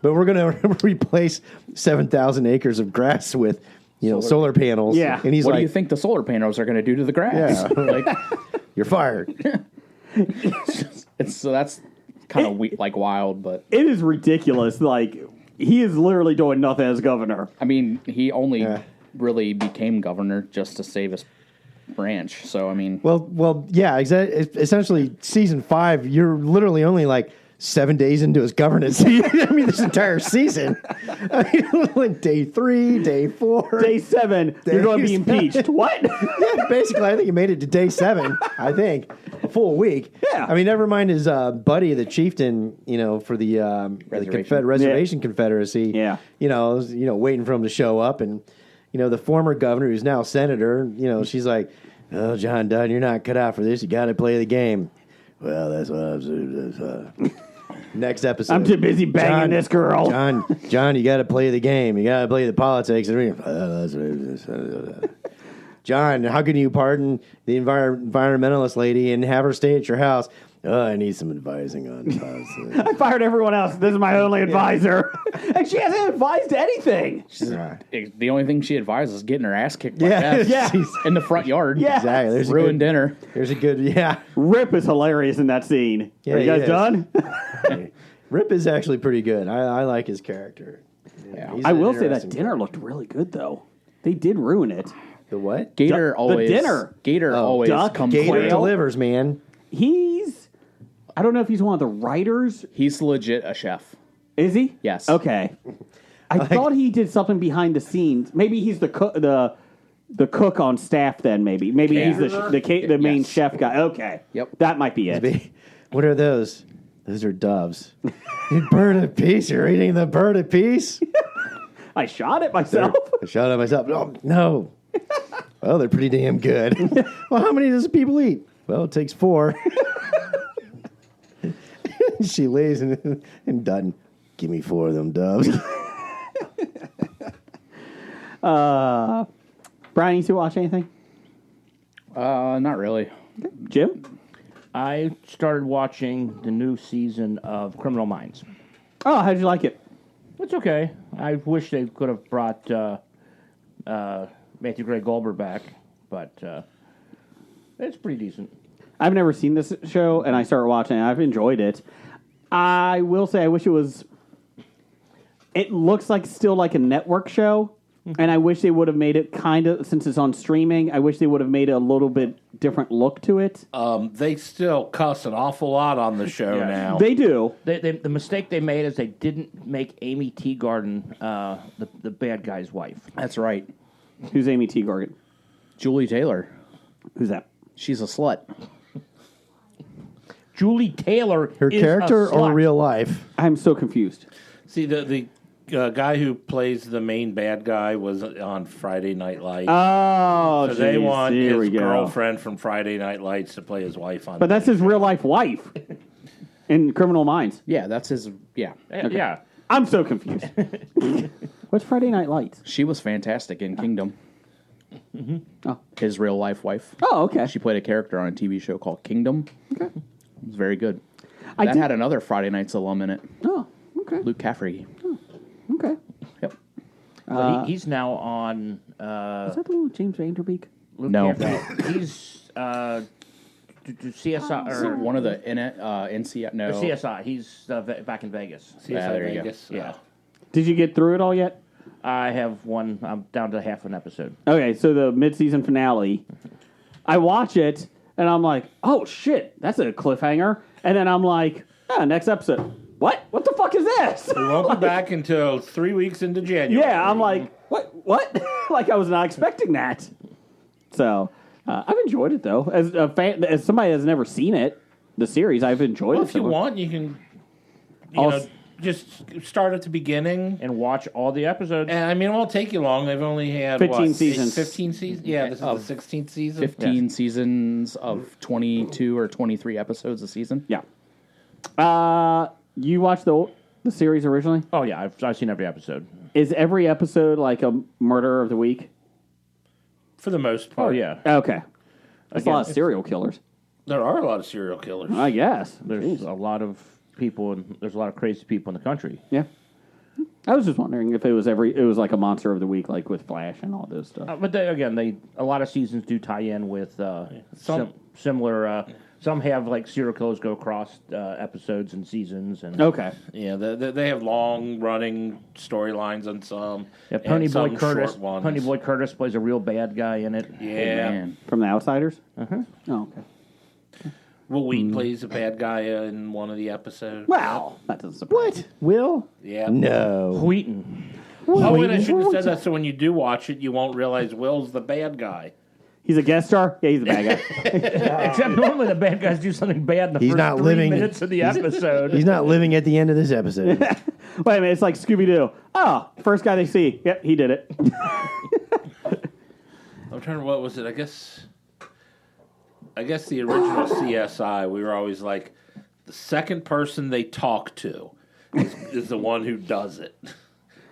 But we're going to replace 7,000 acres of grass with solar panels. Yeah. And he's What like, do you think the solar panels are going to do to the grass? Yeah. You're fired. So that's kind of wild, but It is ridiculous. He is literally doing nothing as governor. I mean, he only really became governor just to save his ranch. So I mean, Well, yeah. Essentially, season 5, you're literally only 7 days into his governance. I mean, this entire season. I mean, like day 3, day 4. Day 7, you're going to be impeached. What? Yeah, basically, I think he made it to day 7, I think. A full week. Yeah. I mean, never mind his buddy, the chieftain, for the Reservation Confederacy. Yeah. Waiting for him to show up. And, the former governor, who's now senator, she's like, "Oh, John Dunn, you're not cut out for this. You got to play the game." Well, that's what I'm saying. Next episode. I'm too busy banging this girl. John, you got to play the game. You got to play the politics. John, how can you pardon the environmentalist lady and have her stay at your house? Oh, I need some advising on. I fired everyone else. This is my only advisor. And she hasn't advised anything. The only thing she advises is getting her ass kicked like that in the front yard. Yeah. Exactly. There's Ruined dinner. There's a good, Rip is hilarious in that scene. Yeah, Are you guys done? Rip is actually pretty good. I like his character. Yeah. He's I an will say that interesting dinner looked really good, though. They did ruin it. The what? Gator The always. dinner. Gator always duck, comes. Gator Quail. delivers, man. I don't know if he's one of the writers. He's legit a chef. Is he? Yes. Okay. I thought he did something behind the scenes. Maybe he's the cook, the cook on staff. Then maybe he's the main Yes. chef guy. Okay. Yep. That might be it. What are those? Those are doves. You bird of peace. You're eating the bird of peace. I shot it myself. I shot at myself. Oh, no. Well, they're pretty damn good. Well, how many does people eat? Well, it takes 4. She lays and done. Give me 4 of them doves. Brian, you to watch anything? Not really. Jim? I started watching the new season of Criminal Minds. Oh, how'd you like it? It's okay. I wish they could have brought Matthew Gray Goldberg back, but it's pretty decent. I've never seen this show, and I started watching it. I've enjoyed it. I will say I wish it was... It looks like still like a network show, and I wish they would have made it kind of... Since it's on streaming, I wish they would have made it a little bit different look to it. They still cuss an awful lot on the show now. They do. The mistake they made is they didn't make Amy Teagarden the bad guy's wife. That's right. Who's Amy Teagarden? Julie Taylor. Who's that? She's a slut. Julie Taylor Her is character a or slut. real life? I'm so confused. See, the guy who plays the main bad guy was on Friday Night Lights. Oh, So they want here we his go. girlfriend from Friday Night Lights to play his wife on. But that's his real life wife in Criminal Minds. Yeah, that's his. Yeah. Yeah. I'm so confused. What's Friday Night Lights? She was fantastic in Kingdom. Oh. His real life wife. Oh, okay. She played a character on a TV show called Kingdom. Okay. It was very good. I That did- had another Friday Nights alum in it. Oh, okay. Luke Caffrey. Okay. Yep. But he's now on. Is that the one with James Vanderbeek? Luke No. Caffrey. He's CSI or One of the NCI. No. CSI. He's back in Vegas. CSI there you go. Vegas. Yeah. Did you get through it all yet? I have one. I'm down to half an episode. Okay, so the mid-season finale. I watch it, and I'm like, oh, shit, that's a cliffhanger. And then I'm like, next episode. What? What the fuck is this? We won't be back until 3 weeks into January. Yeah, I'm like, what? Like, I was not expecting that. So, I've enjoyed it, though. As a fan, as somebody that's never seen it, the series, I've enjoyed Well, it. if you want, you can, just start at the beginning. And watch all the episodes. And I mean, it won't take you long. They've only had 15 seasons. 15 seasons. Yeah, this is the 16th season. 15 seasons of 22 or 23 episodes a season. Yeah. You watched the series originally? Oh yeah, I've seen every episode. Is every episode like a murder of the week? For the most part. Oh yeah, Okay. That's Again, a lot of serial killers, There are a lot of serial killers. I guess. there's a lot of people and there's a lot of crazy people in the country. Yeah. I was just wondering if it was like a monster of the week, like with Flash and all this stuff. But a lot of seasons do tie in with similar. Some have like serial killers go across episodes and seasons. And Okay. Yeah, they have long running storylines on some. yeah, and Pony some Boy Curtis. short ones. Pony Boy Curtis plays a real bad guy in it. Yeah. Man. From The Outsiders? Uh-huh. Oh, okay. Will Wheaton plays a bad guy in one of the episodes. Well, that doesn't surprise me. Will? Yeah. No. Wheaton. Oh, and I shouldn't have said that, so when you do watch it, you won't realize Will's the bad guy. He's a guest star? Yeah, he's the bad guy. Except normally the bad guys do something bad in the He's first not 3 living- minutes of the episode. He's not living at the end of this episode. Wait a minute, it's like Scooby-Doo. Oh, first guy they see. Yep, he did it. I'm trying to, what was it? I guess the original CSI, we were always like, the second person they talk to is the one who does it.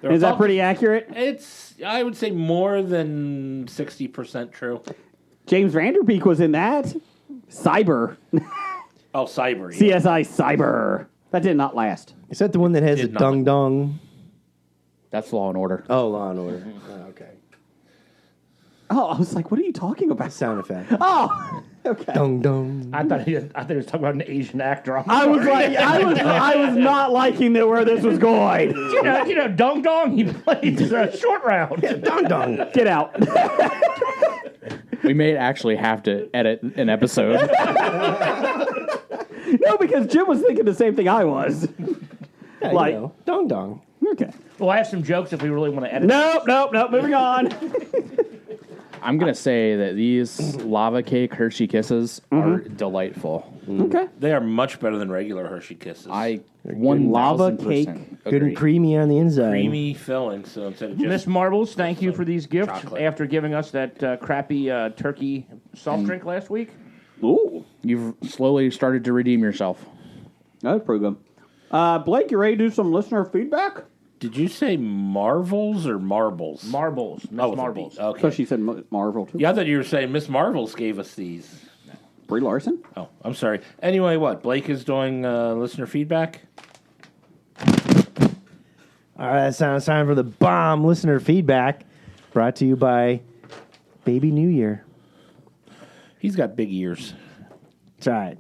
Is that pretty accurate? It's, I would say, more than 60% true. James Vanderbeek was in that. Cyber. Oh, Cyber. Yeah. CSI Cyber. That did not last. Is that the one that has Did the not. dung dung? That's Law and Order. Oh, Law and Order. Oh, okay. Oh, I was like, what are you talking about? Sound effect. Oh, okay. Dung dung. I thought he was talking about an Asian actor. I was like, I was not liking where this was going. you know, Dong Dong, he played short round. Dung dung. Get out. We may actually have to edit an episode. No, because Jim was thinking the same thing I was. Yeah, Like- you know, dung dung. Okay. Well, I have some jokes if we really want to edit. Nope. Moving on. I'm going to say that these lava cake Hershey Kisses are delightful. Okay. They are much better than regular Hershey Kisses. I Lava 1000% cake, Good agree. and creamy on the inside. Creamy filling, so instead of just Miss Marbles, thank you for these gifts chocolate. after giving us that crappy turkey soft drink last week. Ooh. You've slowly started to redeem yourself. That's pretty good. Blake, you ready to do some listener feedback? Did you say Marvels or Marbles? Marbles, Miss Oh, with a Marbles. B. Okay. So she said Marvel, too. Yeah, I thought you were saying Miss Marvels gave us these. Brie Larson? Oh, I'm sorry. Anyway, what? Blake is doing listener feedback? All right, that sounds time for the bomb listener feedback brought to you by Baby New Year. He's got big ears. That's right.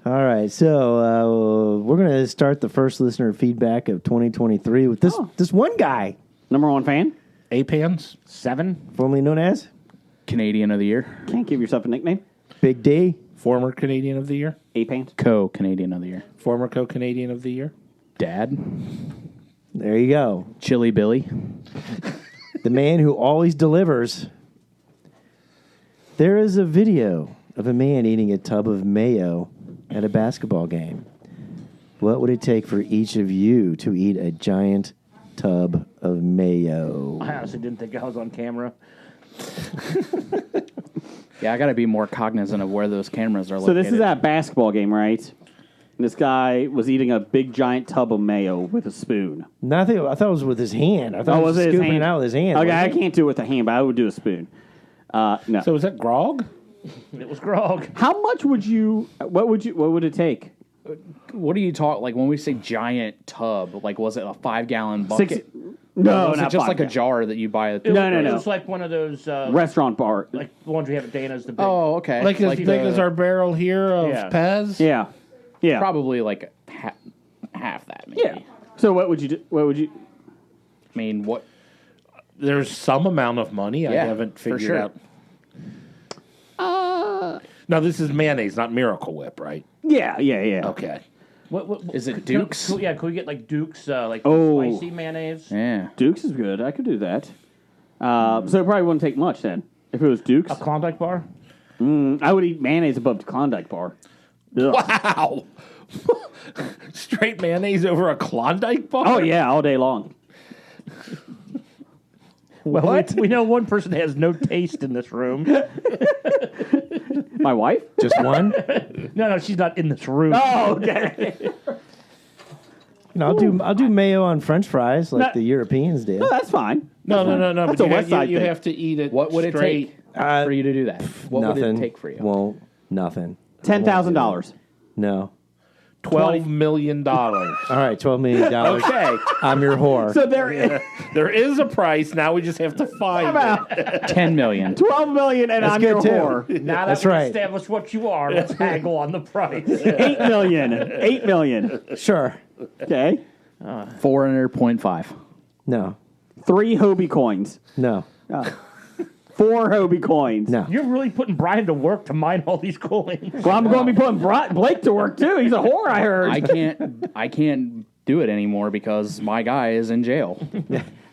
All right, so we're going to start the first listener feedback of 2023 with this one guy, Number one fan? A-Pans? 7. formerly known as Canadian of the Year. Can't give yourself a nickname. Big D. Former Canadian of the Year? A-Pants. Co-Canadian of the Year. Former co-Canadian of the Year? Dad. There you go. Chili Billy. The man who always delivers. There is a video of a man eating a tub of mayo at a basketball game. What would it take for each of you to eat a giant tub of mayo? I honestly didn't think I was on camera. Yeah, I got to be more cognizant of where those cameras are So located. this is at a basketball game, right? This guy was eating a big giant tub of mayo with a spoon. Nothing. I thought it was with his hand. I thought he was it his scooping hand? it out with his hand. Okay, wasn't I it? can't do it with a hand, but I would do a spoon. No. So is that grog? It was Grog. How much would you? What would it take? What do you talk, like when we say giant tub, like was it a 5-gallon bucket? No, was not it just 5 like a gallons. jar that you buy at It No. was like one of those, Restaurant bar. like the ones we have at Dana's. The big. Oh, okay. Like as the- big as our barrel here of Yeah. Pez? Yeah. Probably like half that, maybe. Yeah. So what would you do? What would you? I mean, what? There's some amount of money. I Yeah, haven't for figured sure. out. Now, this is mayonnaise, not Miracle Whip, right? Yeah. Okay. What, Is it could- Duke's? Could, could we get like Duke's, like Oh. spicy mayonnaise? Yeah. Dukes is good. I could do that. So it probably wouldn't take much then. If it was Dukes, A Klondike bar? I would eat mayonnaise above the Klondike bar. Ugh. Wow. Straight mayonnaise over a Klondike bar? Oh yeah, all day long. Well, we know one person has no taste in this room. My wife? Just one? No, she's not in this room. Oh, okay. You know, I'll do mayo on French fries like No. the Europeans did. No, that's fine. No. That's but a West Side you thing. have to eat it What would it straight. take for you to do that? What Nothing. would it take for you? Won't. Nothing. $10,000. No. $12 million. All right, $12 million. Okay. I'm your whore. So there, There is a price. Now we just have to find it. 10 million. $12 million, and That's I'm good, your too. whore. Now that That's we right. established what you are, let's haggle on the price. $8 million. $8 million. Sure. Okay. 400.5. No. 3 Hobie coins. No. 4 Hobie coins. No. You're really putting Brian to work to mine all these coins. Well, I'm going to be putting Blake to work too. He's a whore, I heard. I can't do it anymore because my guy is in jail.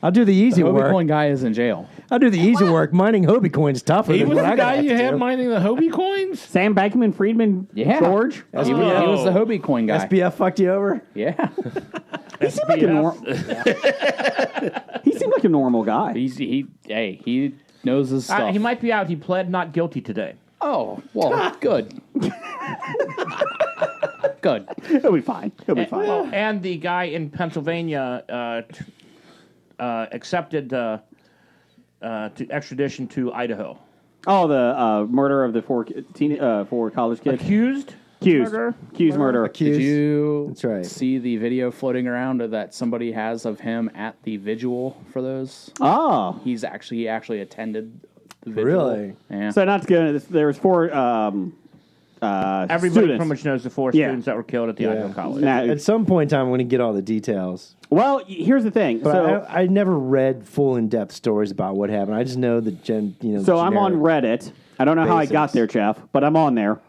I'll do the easy The Hobie work. coin guy is in jail. I'll do the easy work. Mining Hobie coins tougher He than was what the I guy got you to had do. mining the Hobie coins? Sam Bankman-Friedman, Yeah. George. He was the Hobie coin guy. SBF fucked you over? Yeah. He seemed like a normal guy. He knows his stuff. He might be out. He pled not guilty today. Oh, well, good. Good. He'll be fine. He'll be fine. Oh, and the guy in Pennsylvania accepted to extradition to Idaho. Oh, the murder of the 4 college kids. Accused Accused murder. Did you That's right. see the video floating around that somebody has of him at the vigil for those? Oh, He actually attended the vigil. Really? Yeah. so not to go into this. There was 4 Everybody students. pretty much knows the 4 Yeah. students that were killed at the Idaho College. Now, At some point in time, I'm going to get all the details. well, here's the thing. But So, I never read full in-depth stories about what happened. I just know the so I'm on generic- Reddit. I don't know how I got basics. there, Jeff, but I'm on there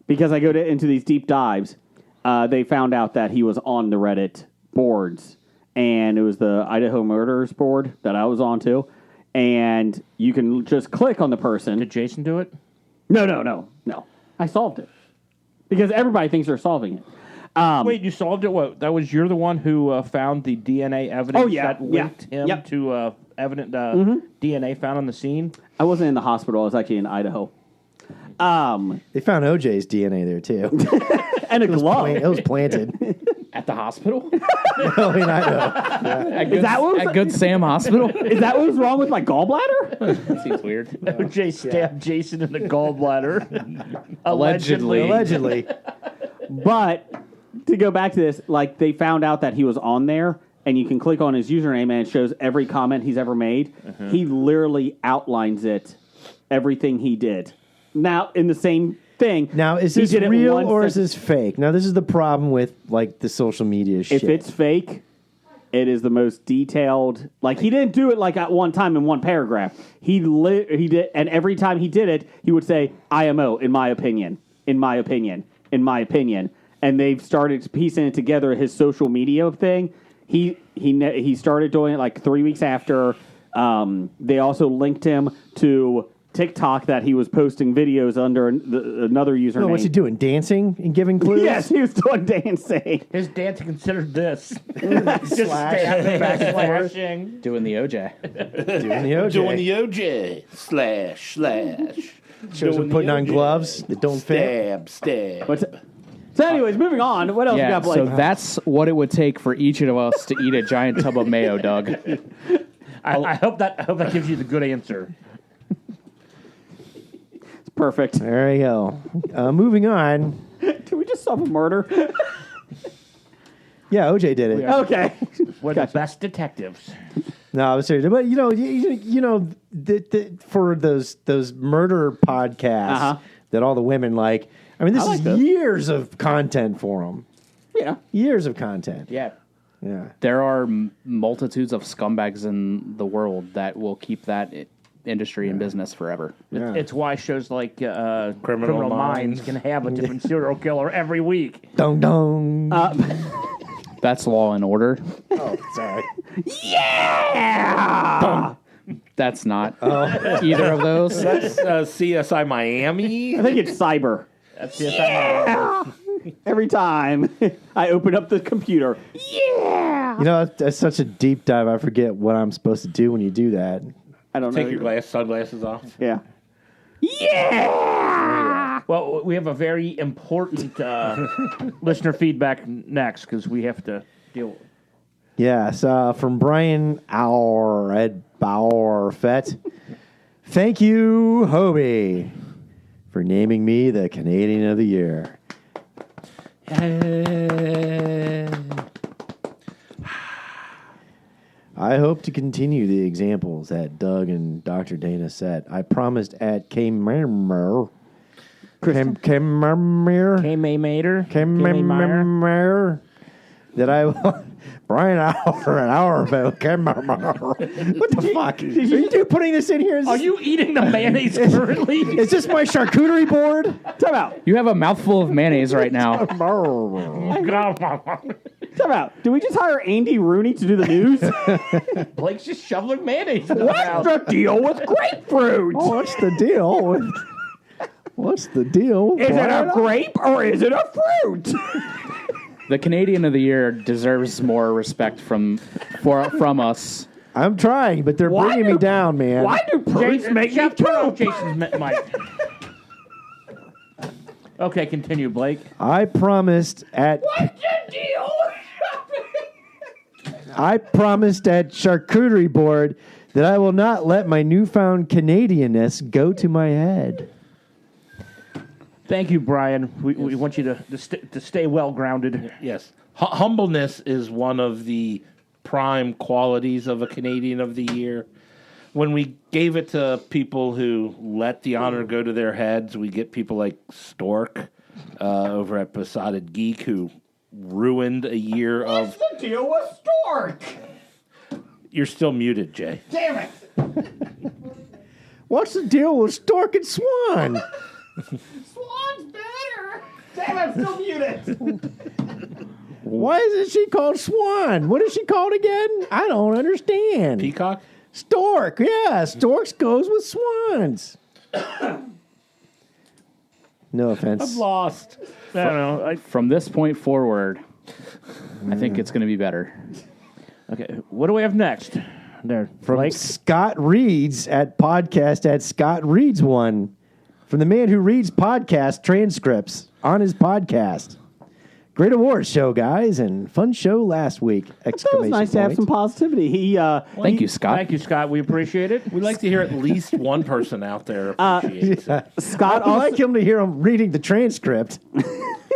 because I go into these deep dives. They found out that he was on the Reddit boards, and it was the Idaho Murderers board that I was on too. And you can just click on the person. Did Jason do it? No. I solved it because everybody thinks they're solving it. Wait, you solved it? What? That was you're the one who found the DNA evidence Oh, yeah, that linked him Yep. to DNA found on the scene? I wasn't in the hospital. I was actually in Idaho. They found OJ's DNA there, too. And a glove. It was planted. At the hospital? Oh, in Idaho. At Good Sam Hospital? Is that what was wrong with my gallbladder? That seems weird. OJ stabbed Jason in the gallbladder. Allegedly. Allegedly. But to go back to this, like they found out that he was on there, and you can click on his username, and it shows every comment he's ever made. He literally outlines it, everything he did. Now, in the same thing. Now, is he this did it real one or is sentence. this fake? Now, this is the problem with, like, the social media shit. If it's fake, it is the most detailed. Like he didn't do it like at one time in one paragraph. He did, and every time he did it, he would say IMO, in my opinion, in my opinion, in my opinion. And they've started piecing it together. His social media thing. He started doing it like 3 weeks after. They also linked him to TikTok that he was posting videos under another username. Oh, what's he doing? Dancing and giving clues? Yes, he was doing dancing. His dance considered this. Just slashing. Doing the OJ. Doing the OJ. Doing the OJ. Slash. Shows him putting on gloves that don't fit. Stab. So, anyways, moving on. What else you Yeah, got, Blake? so that's what it would take for each of us to eat a giant tub of mayo, Doug. I hope that gives you the good answer. Perfect. There you go. Moving on. Did we just solve a murder? Yeah, OJ did it. Okay. We're the best detectives. No, I was serious. But for those murder podcasts that all the women like. I mean, this I is like those. years of content for them. Yeah. Years of content. Yeah. Yeah. There are multitudes of scumbags in the world that will keep that industry in business forever. Yeah. It's why shows like Criminal Minds can have a different serial killer every week. Dong dong. That's Law and Order. Oh, sorry. Yeah! That's not either of those. That's CSI Miami. I think it's cyber. That's it. Yeah! Every time I open up the computer. Yeah! You know, that's such a deep dive. I forget what I'm supposed to do when you do that. I don't know. Take your sunglasses off. Yeah. Yeah! Well, we have a very important listener feedback next because we have to deal. Yes, from Brian Our Ed Bauer Fett. Thank you, Hobie, for naming me the Canadian of the Year. I hope to continue the examples that Doug and Dr. Dana set. I promised at Kmart that I will. Brian Hour, an hour ago. What the fuck? Are you putting this in here? Are you eating the mayonnaise currently? Is this my charcuterie board? Time out. You have a mouthful of mayonnaise right now. Time out. Did we just hire Andy Rooney to do the news? Blake's just shoveling mayonnaise in the What's mouth. the deal with grapefruit? Oh, what's the deal? What's the deal? Is it a grape or is it a fruit? The Canadian of the Year deserves more respect from us. I'm trying, but they're bringing me down, man. Why do priests make me poop? Jason's mic. Okay, continue, Blake. I promised at. What's the deal? I promised at charcuterie board that I will not let my newfound Canadianness go to my head. Thank you, Brian. We want you to stay well grounded. Yes. Humbleness is one of the prime qualities of a Canadian of the Year. When we gave it to people who let the honor go to their heads, we get people like Stork over at Besotted Geek who ruined a year of... What's the deal with Stork? You're still muted, Jay. Damn it. What's the deal with Stork and Swan? Swan's better. Damn it, I'm still muted. Why isn't she called Swan? What is she called again? I don't understand. Peacock? Stork, yeah. Storks goes with swans. No offense. I'm lost. I don't know. From this point forward, I think it's going to be better. Okay, what do we have next? There, From Blake. Scott Reads at podcast at Scott Reads one. From the man who reads podcast transcripts on his podcast. Great awards show, guys, and fun show last week! It was nice to have some positivity. Thank you, Scott. Thank you, Scott. We appreciate it. We'd like to hear at least one person out there appreciates it. Scott I'd like him to hear him reading the transcript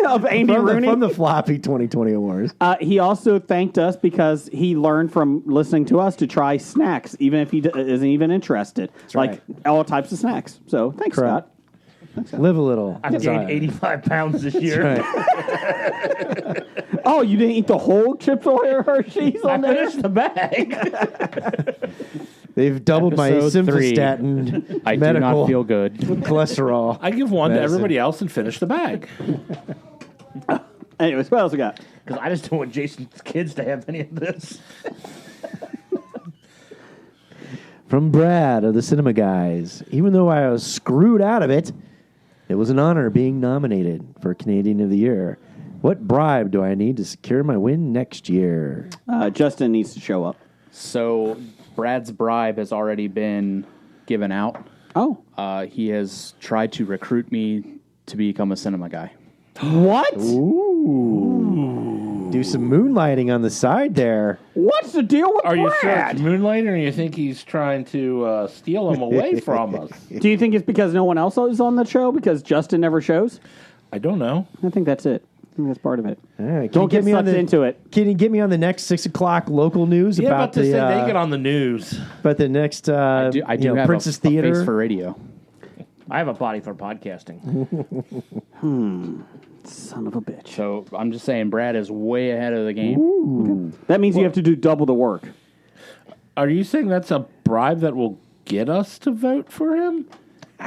of Andy Rooney from the floppy 2020 awards. He also thanked us because he learned from listening to us to try snacks, even if he isn't even interested. right. All types of snacks. So thanks, Correct. Scott. Live a little. I've gained 85 pounds this year. Right. Oh, you didn't eat the whole Chips Ahoy Hershey's I on there? finished the bag. They've doubled my Episode 3. simvastatin I do medical not feel good. cholesterol. I give one to Medicine. everybody else and finish the bag. Anyways, what else we got? Because I just don't want Jason's kids to have any of this. From Brad of the Cinema Guys. Even though I was screwed out of it, it was an honor being nominated for Canadian of the Year. What bribe do I need to secure my win next year? Justin needs to show up. So Brad's bribe has already been given out. Oh. He has tried to recruit me to become a cinema guy. What? Ooh. Do some moonlighting on the side there. What's the deal with Are you sure Brad? it's Moonlighter, or you think he's trying to steal him away from us? Do you think it's because no one else is on the show? Because Justin never shows? I don't know. I think that's it. I think that's part of it. All right, Don't get sucked into it. Can you get me on the next 6 o'clock local news Yeah, about about to the say they get on the news. about the next I do have Princess a Theater? face for radio. I have a body for podcasting. Son of a bitch. So I'm just saying, Brad is way ahead of the game. That means you have to do double the work. Are you saying that's a bribe that will get us to vote for him?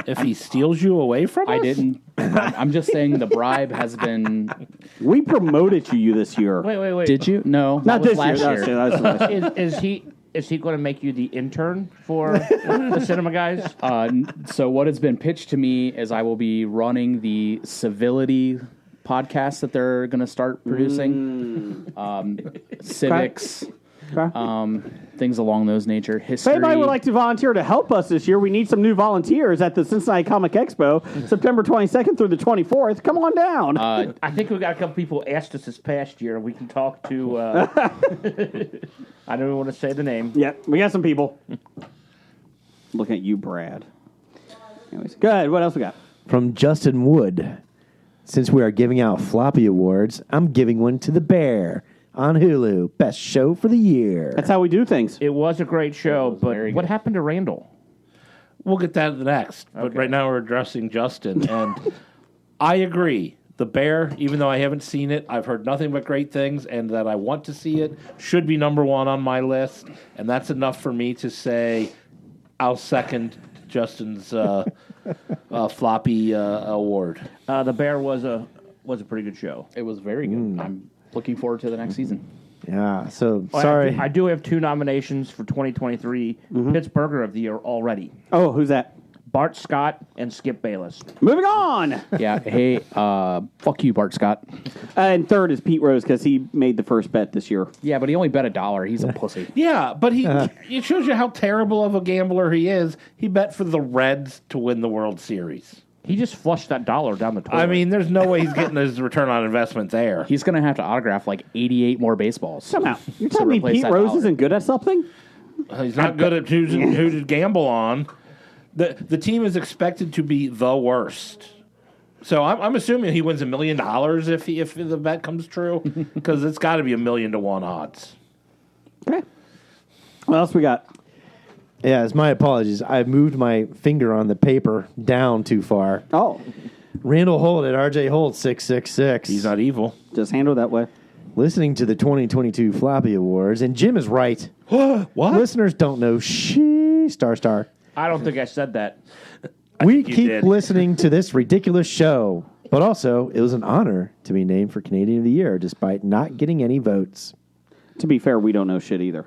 If he steals you away from us? I didn't. I'm just saying the bribe has been. We promoted you this year. Wait. Did you? No, Not that was this year. last That was last year. Is he going to make you the intern for the cinema guys? So what has been pitched to me is I will be running the civility podcast that they're going to start producing, civics, things along those nature, If history. anybody would like to volunteer to help us this year, we need some new volunteers at the Cincinnati Comic Expo, September 22nd through the 24th. Come on down. I think we got a couple people asked us this past year. We can talk to. I don't even want to say the name. Yeah, we got some people. Looking at you, Brad. Anyways, go ahead. What else we got? From Justin Wood. Since we are giving out floppy awards, I'm giving one to The Bear on Hulu. Best show for the year. That's how we do things. It was a great show, but very what good. happened to Randall? We'll get that next. But right now we're addressing Justin. And I agree. The Bear, even though I haven't seen it, I've heard nothing but great things, and that I want to see it, should be number one on my list, and that's enough for me to say I'll second Justin's floppy award. The Bear was a pretty good show. It was very good. I'm looking forward to the next season. Yeah. So Oh, sorry. I do have 2 nominations for 2023 Pittsburgher of the Year already. Oh, who's that? Bart Scott and Skip Bayless. Moving on. Yeah. Hey, fuck you, Bart Scott. And third is Pete Rose because he made the first bet this year. Yeah, but he only bet $1. He's a pussy. Yeah, but it shows you how terrible of a gambler he is. He bet for the Reds to win the World Series. He just flushed that dollar down the toilet. I mean, there's no way he's getting his return on investment there. He's going to have to autograph like 88 more baseballs. Somehow. You're to telling me replace Pete that Rose dollar. isn't good at something? He's not good at choosing who to gamble on. The team is expected to be the worst. So I'm assuming he wins $1 million if the bet comes true, because it's got to be 1,000,000 to 1 odds. Okay. What else we got? Yeah, it's my apologies. I moved my finger on the paper down too far. Oh, Randall Holt at RJ Holt 666. He's not evil. just handle that way. Listening to the 2022 Floppy Awards, and Jim is right. What? Listeners don't know star. I don't think I said that. We think you keep did. listening to this ridiculous show, but also it was an honor to be named for Canadian of the Year despite not getting any votes. To be fair, we don't know shit either.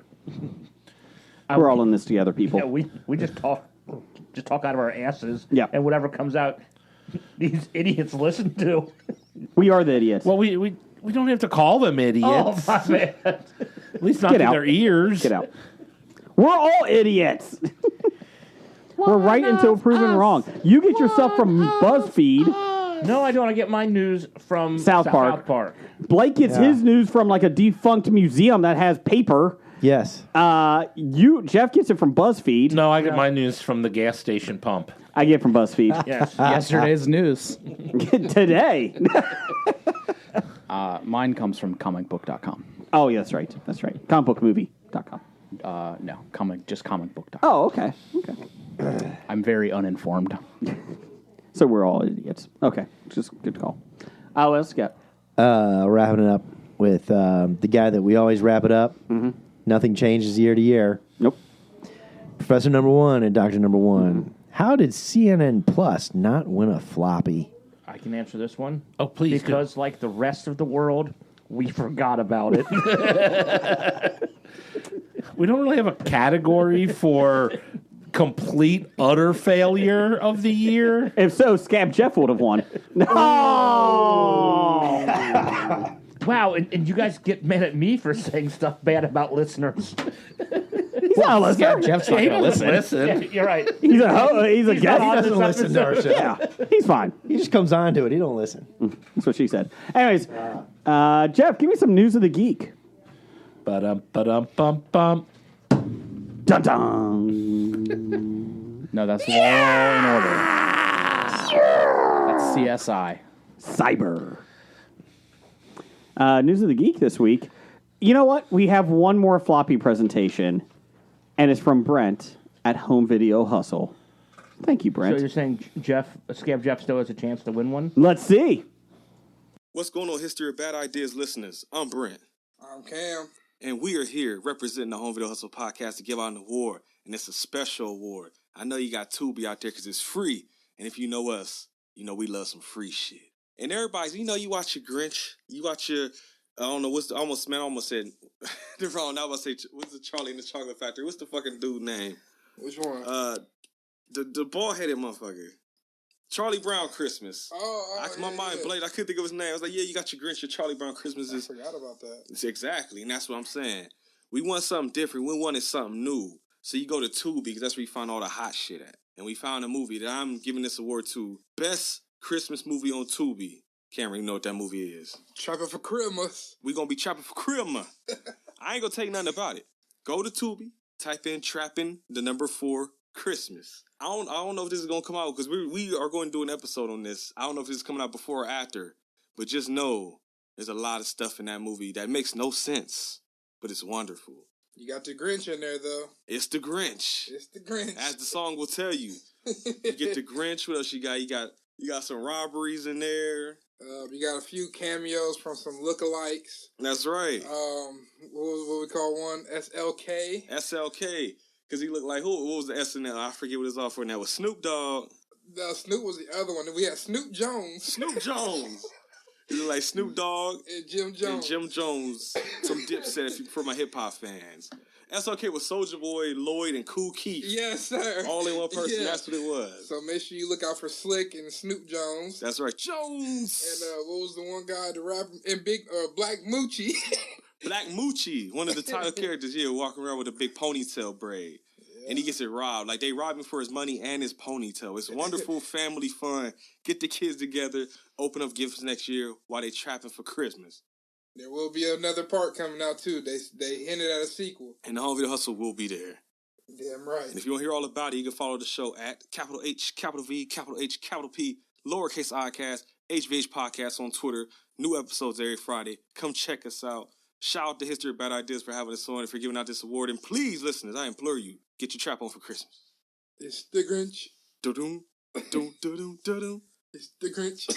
We're all in this together, people. Yeah, we just talk out of our asses. Yeah. And whatever comes out, these idiots listen to. We are the idiots. Well, we don't have to call them idiots. Oh, my man. At least not Get in out. their ears. Get out. We're all idiots. We're right until proven wrong. You get yourself from BuzzFeed. No, I don't. I get my news from South Park. Blake gets Yeah. his news from like a defunct museum that has paper. Yes. Jeff gets it from BuzzFeed. No, I get my news from the gas station pump. I get it from BuzzFeed. Yes. Yesterday's news. Today. Mine comes from comicbook.com. Oh, yeah, that's right. That's right. Comicbookmovie.com. No, just comicbook.com. Oh, okay. Okay. I'm very uninformed. So we're all idiots. Okay. Just good call. What else you got? Wrapping it up with the guy that we always wrap it up. Mm-hmm. Nothing changes year to year. Nope. Professor Number One and Doctor Number One. How did CNN Plus not win a floppy? I can answer this one. Oh, please do. Because, like the rest of the world, we forgot about it. We don't really have a category for complete, utter failure of the year. If so, Scab Jeff would have won. No! Wow, and you guys get mad at me for saying stuff bad about listeners. He's not a listener. Jeff's not He going to doesn't listen. listen. Yeah, you're right. He's a guest. not on this Doesn't listen to our show. Yeah, he's fine. He just comes on to it. He don't listen. That's what she said. Anyways, Jeff, give me some news of the geek. Ba-dum-ba-dum-bum-bum. Dun-dun. No, that's Law and Order. That's CSI. Cyber. News of the geek this week. You know what? We have one more floppy presentation, and it's from Brent at Home Video Hustle. Thank you, Brent. So you're saying Scab Jeff still has a chance to win one? Let's see. What's going on, History of Bad Ideas listeners? I'm Brent. I'm Cam. And we are here representing the Home Video Hustle podcast to give out an award. And it's a special award. I know you got Tubi out there because it's free. And if you know us, you know we love some free shit. And everybody's, you watch your Grinch. You watch your, I don't know, I almost said the wrong. I was about to say, what's the Charlie in the Chocolate Factory? What's the fucking dude name? Which one? The bald-headed motherfucker. Charlie Brown Christmas. My mind blanked. I couldn't think of his name. I was like, yeah, you got your Grinch, your Charlie Brown Christmases. I forgot about that. It's exactly, and that's what I'm saying. We want something different. We wanted something new. So you go to Tubi, because that's where you find all the hot shit at. And we found a movie that I'm giving this award to. Best Christmas movie on Tubi. Can't really know what that movie is. Trapping for Christmas. We gonna be trapping for Christmas. I ain't gonna tell you nothing about it. Go to Tubi, type in Trapping the number 4 Christmas. I don't know if this is gonna come out because we are going to do an episode on this. I don't know if this is coming out before or after, but just know there's a lot of stuff in that movie that makes no sense, but it's wonderful. You got the Grinch in there, though. It's the Grinch. It's the Grinch. As the song will tell you. You get the Grinch. What else you got? You got some robberies in there. You got a few cameos from some lookalikes. That's right. What we call one? SLK. SLK. Because he looked like, what was the SNL? I forget what it's all for now. Was Snoop Dogg. Snoop was the other one. We had Snoop Jones. Snoop Jones. He looked like Snoop Dogg. And Jim Jones. Some Dipset for my hip-hop fans. SLK was Soulja Boy, Lloyd, and Kool Keith. Yes, sir. All in one person. Yeah. That's what it was. So make sure you look out for Slick and Snoop Jones. That's right. Jones. And what was the one guy, the rapper, and Big Black Moochie. Black Moochie, one of the title characters here, walking around with a big ponytail braid. Yeah. And he gets it robbed. Like, they rob him for his money and his ponytail. It's wonderful family fun. Get the kids together, open up gifts next year while they trapping for Christmas. There will be another part coming out, too. They hinted at a sequel. And the Home Video Hustle will be there. Damn right. And if you want to hear all about it, you can follow the show at capital H, capital V, capital H, capital P, lowercase iCast, HVH Podcast on Twitter. New episodes every Friday. Come check us out. Shout out to History of Bad Ideas for having us on and for giving out this award. And please, listeners, I implore you, get your trap on for Christmas. It's the Grinch. Do-doom, do-doom, do-doom. It's the Grinch.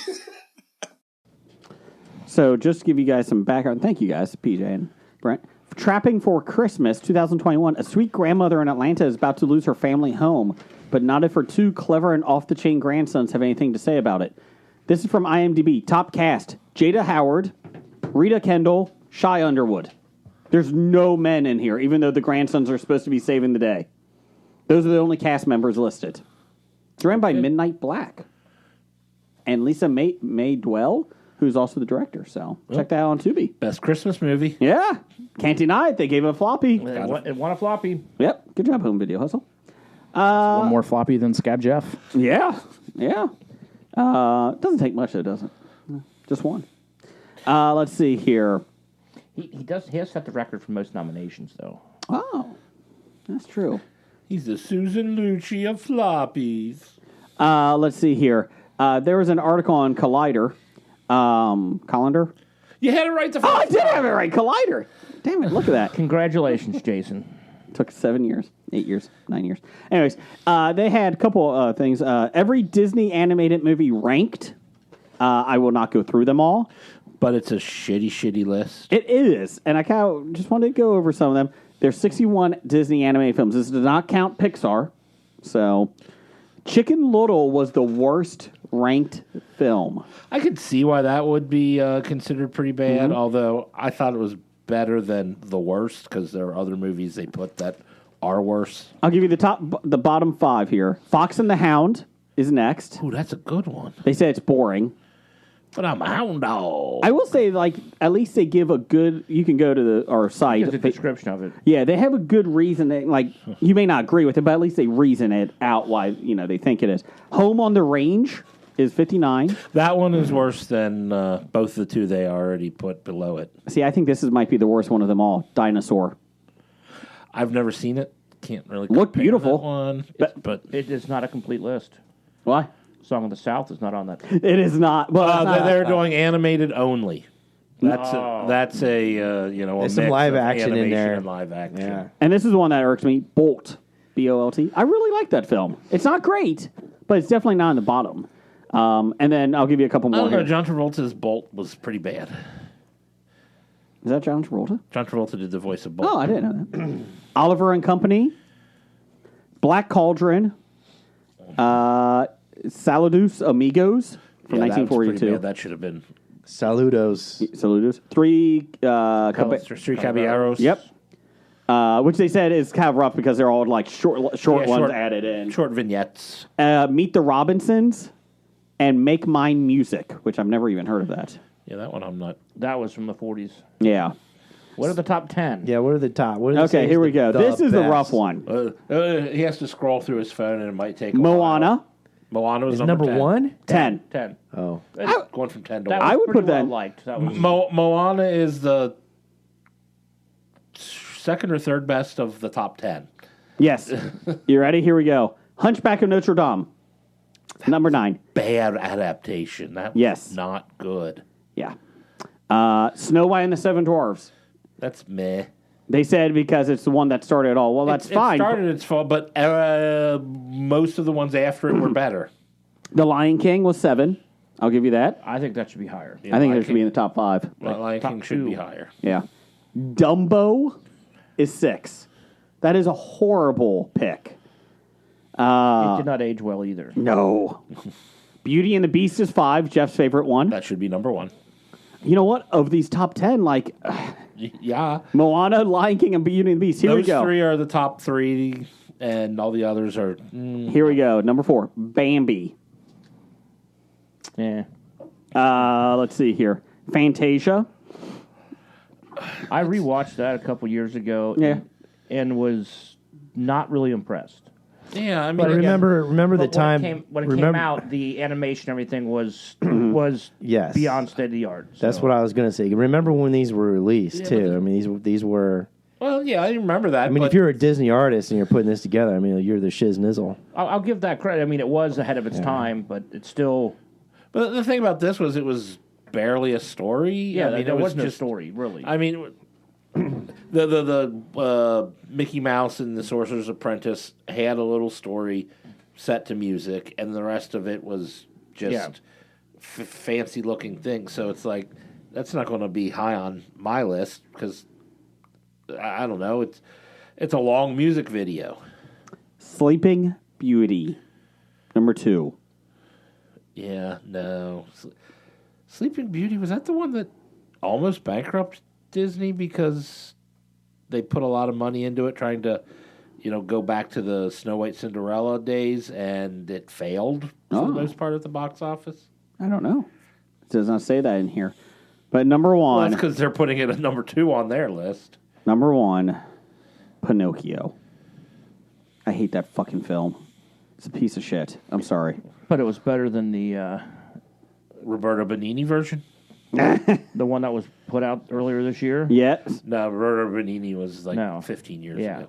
So just to give you guys some background, thank you guys, PJ and Brent. Trapping for Christmas 2021, a sweet grandmother in Atlanta is about to lose her family home, but not if her two clever and off-the-chain grandsons have anything to say about it. This is from IMDb. Top cast, Jada Howard, Rita Kendall, Shai Underwood. There's no men in here, even though the grandsons are supposed to be saving the day. Those are the only cast members listed. It's ran by Midnight Black. And Lisa May Dwell, who's also the director. So check that out on Tubi. Best Christmas movie. Yeah. Can't deny it. They gave it a floppy. It won a floppy. Yep. Good job, Home Video Hustle. One more floppy than Scab Jeff. Yeah. Yeah. Doesn't take much, though, does it? Just one. Let's see here. He has set the record for most nominations, though. Oh. That's true. He's the Susan Lucci of floppies. Let's see here. There was an article on Collider. Colander? You had it right the first I did have it right. Collider. Damn it, look at that. Congratulations, Jason. Took 7 years, 8 years, 9 years. Anyways, they had a couple things. Every Disney animated movie ranked. I will not go through them all. But it's a shitty list. It is. And I kind of just wanted to go over some of them. There's 61 Disney animated films. This does not count Pixar. So, Chicken Little was the worst ranked film. I could see why that would be considered pretty bad, although I thought it was better than the worst because there are other movies they put that are worse. I'll give you the bottom 5 here. Fox and the Hound is next. Ooh, that's a good one. They say it's boring. But I'm a hound dog. I will say, like, at least they give a good. You can go to our site. There's a description of it. Yeah, they have a good reason. Like, you may not agree with it, but at least they reason it out why they think it is. Home on the Range is 59. That one is worse than both the two they already put below it. See, I think this might be the worst one of them all. Dinosaur. I've never seen it. Can't really look compare beautiful. That one, but it is not a complete list. Why? Song of the South is not on that. It is not. Well, they're doing animated only. That's a There's some live action in there. And live action. Yeah. And this is one that irks me. Bolt. B-O-L-T. I really like that film. It's not great, but it's definitely not in the bottom. And then I'll give you a couple more. I don't know. John Travolta's Bolt was pretty bad. Is that John Travolta? John Travolta did the voice of Bolt. Oh, I didn't know that. Oliver and Company. Black Cauldron. Saludos Amigos from 1942. That should have been Saludos. 3 Three Caballeros. Yep. Which they said is kind of rough because they're all like short ones added in. Short vignettes. Meet the Robinsons and Make Mine Music, which I've never even heard of that. Yeah, that one I'm not. That was from the 40s. Yeah. What are the top 10? Yeah, what are the top? What okay, here we go. This is the rough one. He has to scroll through his phone, and it might take a Moana. while. Moana was number 10. 1? 10. Oh. Going from 10 to That 1. was I would pretty put that- well liked. That was Moana is the second or third best of the top 10. Yes. You ready? Here we go. Hunchback of Notre Dame. Number 9. Bad adaptation. That was Yes. not good. Yeah. Snow White and the Seven Dwarfs. That's meh. They said because it's the one that started it all. Well, that's fine. It started its fault, but most of the ones after it were better. The Lion King was 7. I'll give you that. I think that should be higher. I think it should be in the top 5. Lion King should be two. higher. Yeah. Dumbo is 6. That is a horrible pick. It did not age well either. No. Beauty and the Beast is 5, Jeff's favorite one. That should be number 1. You know what? Of these top 10, like Yeah. Moana, Lion King, and Beauty and the Beast. Here we Those go. 3 are the top 3, and all the others are... Here we go. Number 4, Bambi. Yeah. Let's see here. Fantasia. I rewatched that a couple years ago. Yeah. And was not really impressed. Yeah, I mean... But remember the But time when it came out, the animation, everything was Yes. beyond state of the art. That's what I was going to say. Remember when these were released too? I mean, these were. Well, yeah, I remember that. I mean, but if you're a Disney artist and you're putting this together, I mean, you're the shiz-nizzle. I'll give that credit. I mean, it was ahead of its time, but it's still. But the thing about this was it was barely a story. Yeah, I mean, there it was wasn't just a story, really. I mean, the Mickey Mouse and the Sorcerer's Apprentice had a little story set to music, and the rest of it was just fancy looking things. So it's like that's not going to be high on my list because I don't know. It's a long music video. Sleeping Beauty. Number 2. Yeah, no. Sleeping Beauty, was that the one that almost bankrupted Disney because they put a lot of money into it trying to, go back to the Snow White Cinderella days and it failed for the most part at the box office? I don't know. It does not say that in here. But number 1. Well, that's because they're putting it at number 2 on their list. Number 1, Pinocchio. I hate that fucking film. It's a piece of shit. I'm sorry. But it was better than the Roberto Benigni version? the one that was put out earlier this year. Yes. No, Roberto Benigni was 15 years ago.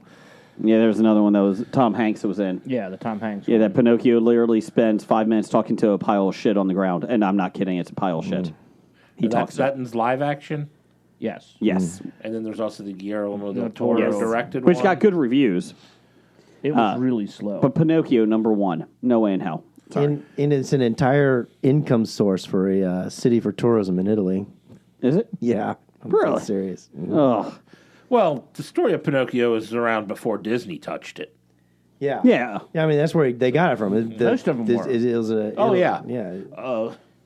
Yeah, there was another one that was Tom Hanks that was in. Yeah, the Tom Hanks. Yeah, one. that Pinocchio literally spends 5 minutes talking to a pile of shit on the ground. And I'm not kidding, it's a pile of shit. He talks That in live action? Yes. Yes. And then there's also the Guillermo del Toro. Toro Yes. directed Which one. got good reviews. It was really slow. But Pinocchio, number 1. No way in hell. Sorry. And it's an entire income source for a city for tourism in Italy. Is it? Yeah. I'm Really? serious. Ugh. Well, the story of Pinocchio is around before Disney touched it. Yeah. Yeah. Yeah, I mean, that's where they got it from. Most of them were. It was a, Oh, yeah. Yeah.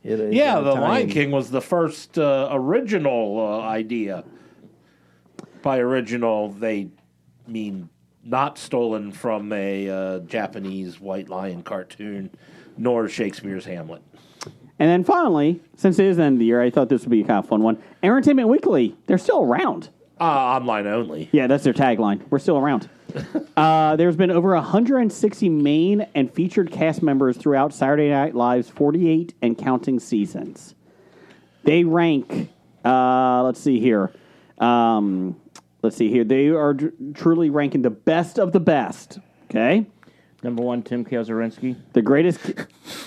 Yeah, the Lion King was the first original idea. By original, they mean not stolen from a Japanese white lion cartoon, nor Shakespeare's Hamlet. And then finally, since it is the end of the year, I thought this would be a kind of fun one. Entertainment Weekly, they're still around. Online only. Yeah, that's their tagline. We're still around. There's been over 160 main and featured cast members throughout Saturday Night Live's 48 and counting seasons. They rank, let's see here. They are truly ranking the best of the best. Okay? Number 1, Tim Kazurinsky. The greatest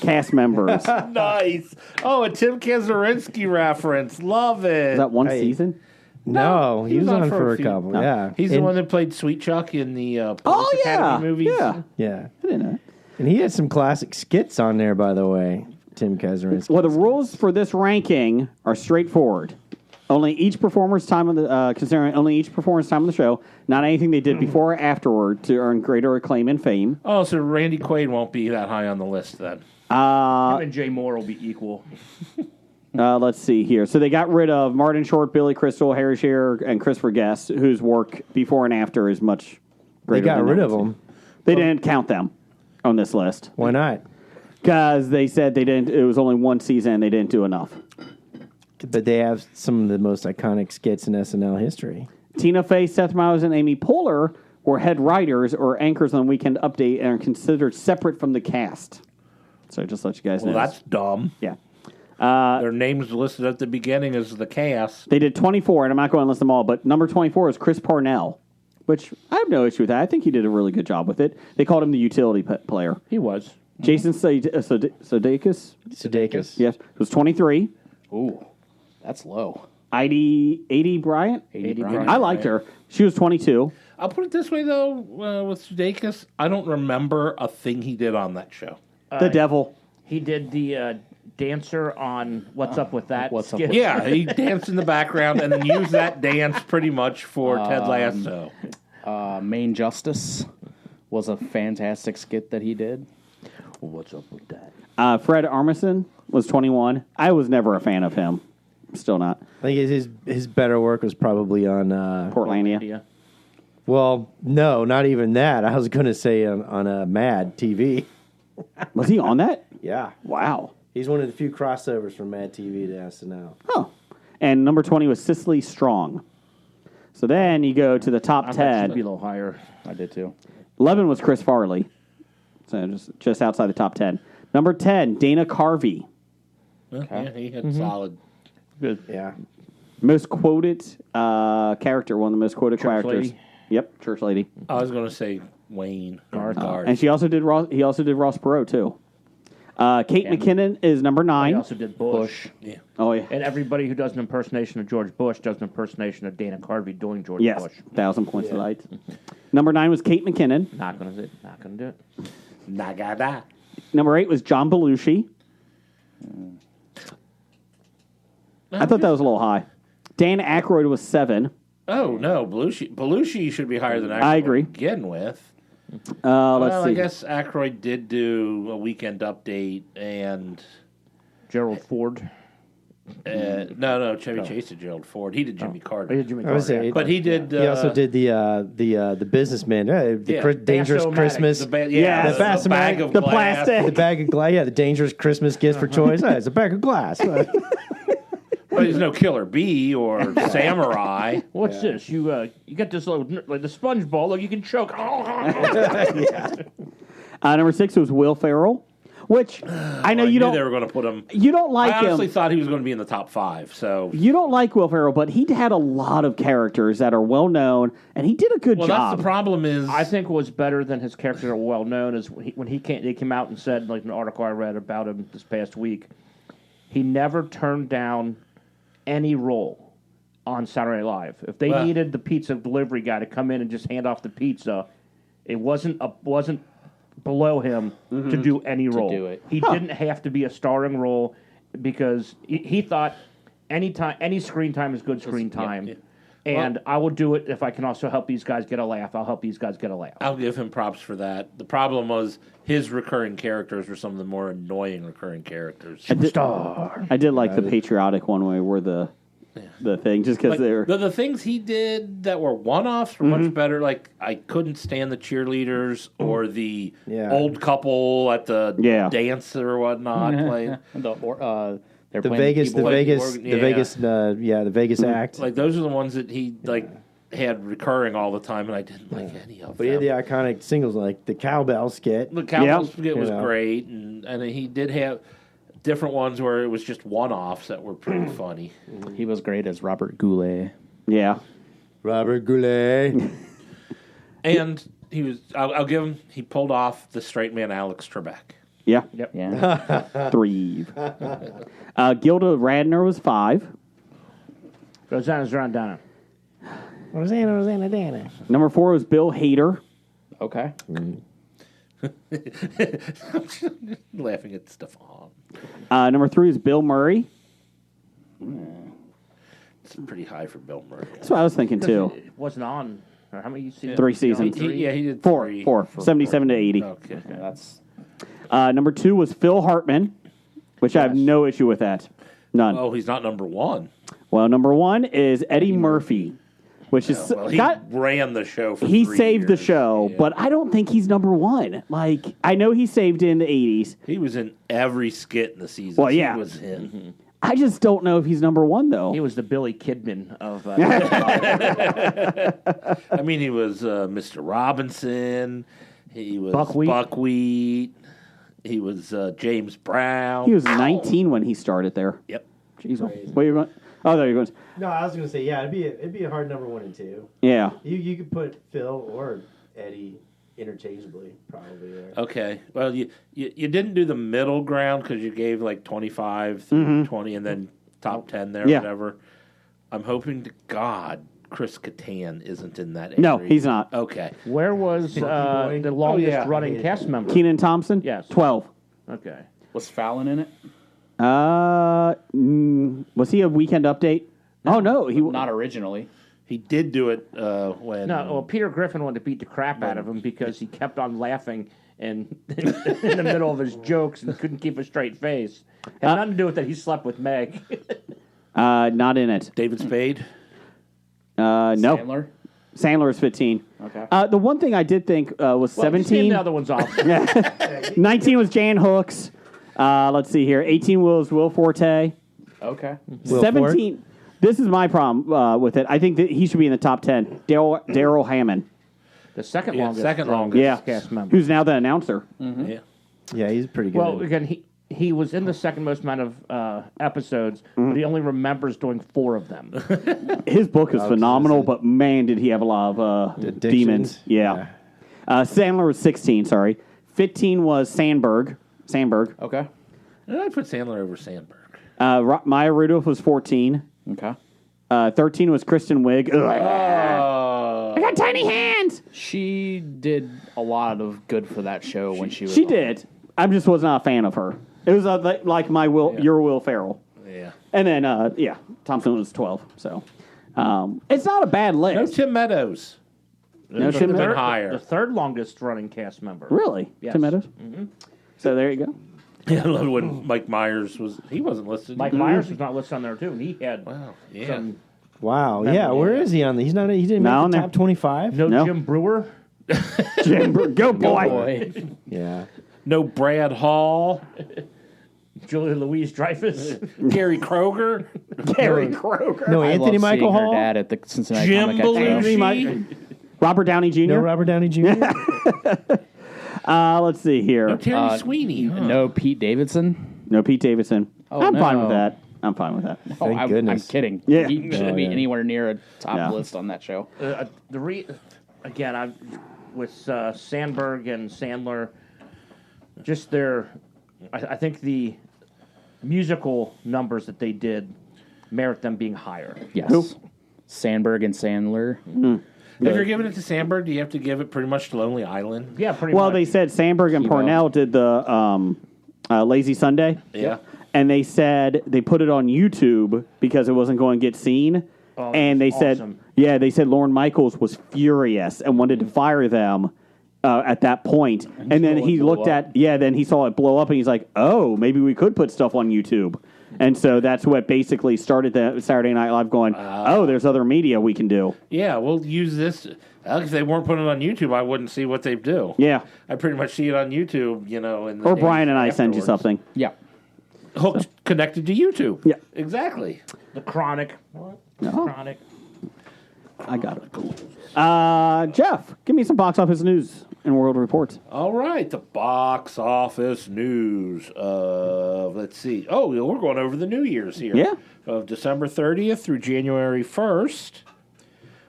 cast members. Nice. Oh, a Tim Kazurinsky reference. Love it. Is that one Hey. season? No, he was on for a few. couple. No. Yeah. He's the And- one that played Sweet Chuck in the Police Academy movies. Yeah. Yeah. I didn't know that. And he had some classic skits on there, by the way, Tim Kazurinsky. Well, the rules for this ranking are straightforward. Only each performer's time on the considering only each performer's time on the show, not anything they did before or afterward to earn greater acclaim and fame. Oh, so Randy Quaid won't be that high on the list then. Him and Jay Moore will be equal. Let's see here. So they got rid of Martin Short, Billy Crystal, Harry Shearer, and Christopher Guest, whose work before and after is much They greater. got than rid that. of him. They didn't count them on this list Why not? because they said they didn't. It was only one season. And they didn't do enough. But they have some of the most iconic skits in SNL history. Tina Fey, Seth Meyers, and Amy Poehler were head writers or anchors on Weekend Update and are considered separate from the cast. So just let you guys Well, know. that's dumb. Yeah. Their names listed at the beginning as the cast. They did 24, and I'm not going to list them all, but number 24 is Chris Parnell, which I have no issue with that. I think he did a really good job with it. They called him the utility player. He was. Jason Sudeikis, yes, was 23. Ooh, that's low. Edie Bryant? Bryant. I liked her. She was 22. I'll put it this way, though, with Sudeikis, I don't remember a thing he did on that show. The Devil. He did the dancer on What's Up With That? What's Up skit? With Yeah, he danced in the background and then used that dance pretty much for Ted Lasso. Main Justice was a fantastic skit that he did. What's up with that? Fred Armisen was 21. I was never a fan of him. Still not. I think his better work was probably on Portlandia. Well, no, not even that. I was going to say on Mad TV. Was he on that? Yeah. Wow. He's one of the few crossovers from Mad TV to SNL. Oh. And number 20 was Cicely Strong. So then you go to the top I thought she'd 10. be a little higher. I did too. 11 was Chris Farley. So just outside the top 10. Number 10, Dana Carvey. Well, yeah, he had solid. Good. Yeah. Most quoted character, one of the most quoted Church characters. lady. Yep, church lady. I was going to say Wayne. Garth. And she also did Ross. He also did Ross Perot too. Kate McKinnon is number He 9. also did Bush. Yeah. Oh yeah. And everybody who does an impersonation of George Bush does an impersonation of Dana Carvey doing George Yes, Bush. 1,000 points to light. Number 9 was Kate McKinnon. Not gonna do it. Nagada. Number 8 was John Belushi. I thought that was a little high. Dan Aykroyd was 7. Oh, no. Belushi should be higher than Aykroyd I agree. to begin with. Let's Well, see. I guess Aykroyd did do a Weekend Update and... Gerald Ford. No, Chevy Chase did Gerald Ford. He did Jimmy Carter. He did Jimmy I would Carter. say, But he did... he also did the businessman, dangerous Bass-O-matic. Christmas, The bag Bass-O-matic. of The glass. plastic. the bag of glass, the dangerous Christmas gift for choice. It's a bag of glass. But he's no Killer Bee or Samurai. What's this? You get this little like the sponge ball. Look, you can choke. Number 6 was Will Ferrell, which I know I you knew don't. they were going to put him... You don't like I honestly him. thought he was going to be in the top 5, so... You don't like Will Ferrell, but he had a lot of characters that are well known, and he did a good Well, job. that's the problem is... I think what's better than his characters are well known is when they came out and said, like an article I read about him this past week, he never turned down any role on Saturday Night Live. If they needed the pizza delivery guy to come in and just hand off the pizza, it wasn't below him to do any role. do it. He didn't have to be a starring role because he thought any screen time is good screen time. yeah. And I will do it if I can also help these guys get a laugh. I'll help these guys get a laugh. I'll give him props for that. The problem was his recurring characters were some of the more annoying recurring characters. I did like the patriotic one where we're the thing, just because Like, they're... the things he did that were one-offs were much better. Like, I couldn't stand the cheerleaders or the old couple at the dance or whatnot. Playing. The Vegas act. Like, those are the ones that he, had recurring all the time, and I didn't like any of them. But he had the iconic singles like the cowbell skit. The Cowboys skit was great, and he did have different ones where it was just one-offs that were pretty funny. He was great as Robert Goulet. Yeah. Robert Goulet. And he was, I'll give him, he pulled off the straight man Alex Trebek. Yeah. Yep. Yeah. 3. Gilda Radner was 5. Rosanna's Rondana. Rosanna. Number 4 was Bill Hader. Okay. Laughing at Stefan. Number 3 is Bill Murray. It's pretty high for Bill Murray. That's what I was thinking too. It wasn't on. Or how many seasons? 3 seasons. He did 4. 77 to 80. Okay. That's Number 2 was Phil Hartman, which I have no issue with that. None. Oh, he's not number 1. Well, number 1 is Eddie Murphy, which is Well, he ran the show for he 3 saved the years. show, Yeah. but I don't think he's number 1. Like, I know he saved in the 80s. He was in every skit in the season. Well, yeah. He was in. I just don't know if he's number 1 though. He was the Billy Kidman of. I mean, he was Mr. Robinson. He was Buckwheat. He was James Brown. He was 19 when he started there. Yep. Jeez, where you going? Oh, there you're going. No, I was going to say, it'd be a hard number 1 and 2. Yeah. You could put Phil or Eddie interchangeably, probably there. Okay. Well, you didn't do the middle ground because you gave like 25 through 20 and then top 10 there, Yeah. whatever. I'm hoping to God Chris Kattan isn't in that area. No, he's not. Okay. Where was the longest running cast member? Kenan Thompson? Yes. 12. Okay. was Fallon in it? Was he a Weekend Update? Oh no, he Not originally. He did do it when... No, well, Peter Griffin wanted to beat the crap out of him because he kept on laughing and in the middle of his jokes and couldn't keep a straight face. Had nothing to do with that he slept with Meg. not in it. David Spade. No. Sandler? Sandler is 15. Okay. The one thing I did think was Well, just 17. name the other ones off. 19 was Jan Hooks. Let's see here. 18 was Will Forte. Okay. Will 17. This is my problem with it. I think that he should be in the top 10. Daryl Hammond. The second Yeah, longest. second longest. Yeah. Cast member. Who's now the announcer. Yeah. Yeah, he's pretty good. Well, again, he was in the second most amount of episodes, but he only remembers doing 4 of them. His book is phenomenal, but man, did he have a lot of Addictions? demons. Yeah. Sandler was 16, sorry. 15 was Sandberg. Okay. I put Sandler over Sandberg. Maya Rudolph was 14. Okay. 13 was Kristen Wiig. Ugh. I got tiny hands. She did a lot of good for that show when she was She on. did. I just was not a fan of her. It was like my your Will Ferrell. Yeah. And then, Thompson was 12. So it's not a bad list. No Tim Meadows. No Should Tim have been Meadows. higher. The third longest running cast member. Really? Yes. Tim Meadows? Mm-hmm. So there you go. Yeah, I love when Mike Myers was... He wasn't listed. Mike Myers was not listed on there, too, and he had Wow. Yeah. some... Wow. Yeah. Where is he on the? He's not. He didn't Not make on the there. top 25. No Jim Brewer. Go boy. Boy. Yeah. No Brad Hall. Julia Louise-Dreyfus. Gary Kroger. Gary Kroger. No, I Anthony love Michael seeing her Hall. dad at the Cincinnati Jim Comic Con. Belushi. Robert Downey Jr. No Robert Downey Jr. Let's see here. No Terry Sweeney. Huh? No Pete Davidson. No Pete Davidson. Oh, I'm fine no. with that. I'm fine with that. Oh, Thank I'm goodness. kidding. Yeah. He shouldn't be yeah. anywhere near a top Yeah. list on that show. Again, with Sandberg and Sandler, just their... I think the musical numbers that they did merit them being higher. Yes. Who? Sandberg and Sandler. If you're giving it to Sandberg, do you have to give it pretty much to Lonely Island? Yeah, pretty Well, much. they said Sandberg and Keep on. Parnell did the Lazy Sunday. Yeah. And they said they put it on YouTube because it wasn't going to get seen. Oh, and they that's said, awesome. they said Lorne Michaels was furious and wanted to fire them at that point. And then so he it blew looked up. then he saw it blow up and he's like, oh, maybe we could put stuff on YouTube. And so that's what basically started the Saturday Night Live going, there's other media we can do. Yeah, we'll use this. If they weren't putting it on YouTube, I wouldn't see what they do. Yeah. I pretty much see it on YouTube, in the Or days Brian and I send you afterwards. something. Yeah. Hooked, connected to YouTube. Yeah. Exactly. The Chronic. What? No. Chronic. I got it. Jeff, give me some box office news and world reports. All right, the box office news. Let's see. Oh, we're going over the New Year's here. Yeah. Of December 30th through January 1st,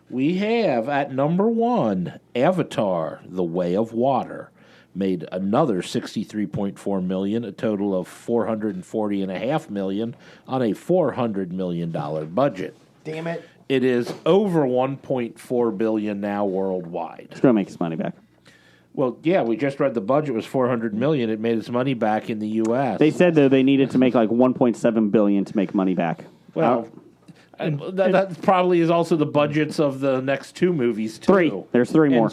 we have at number 1, Avatar: The Way of Water. Made another $63.4 million, a total of $440.5 million on a $400 million budget. Damn it. It is over $1.4 billion now worldwide. It's going to make his money back. Well, yeah, we just read the budget was $400 million. It made its money back in the U.S. They said, though, they needed to make like $1.7 billion to make money back. Well, that probably is also the budgets of the next 2 movies too. 3. There's 3 more.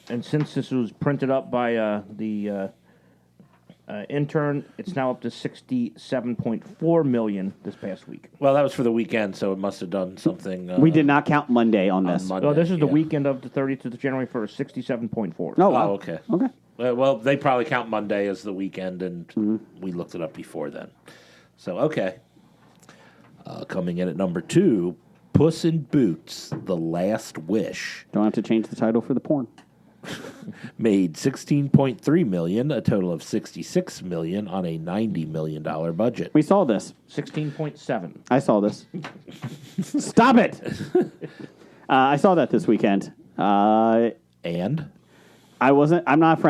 And since this was printed up by the intern, it's now up to $67.4 million this past week. Well, that was for the weekend, so it must have done something. We did not count Monday on this. Monday, Oh, this is the yeah. weekend of the 30th to the January 1st, 67.4. Oh, wow. Oh, okay. Okay. Well, they probably count Monday as the weekend, and we looked it up before then. So, okay. Coming in at number 2, Puss in Boots: The Last Wish. Don't have to change the title for the porn. Made $16.3 million, a total of $66 million on a $90 million budget. We saw this. 16.7. I saw this. Stop it! I saw that this weekend. And I'm not I'm not a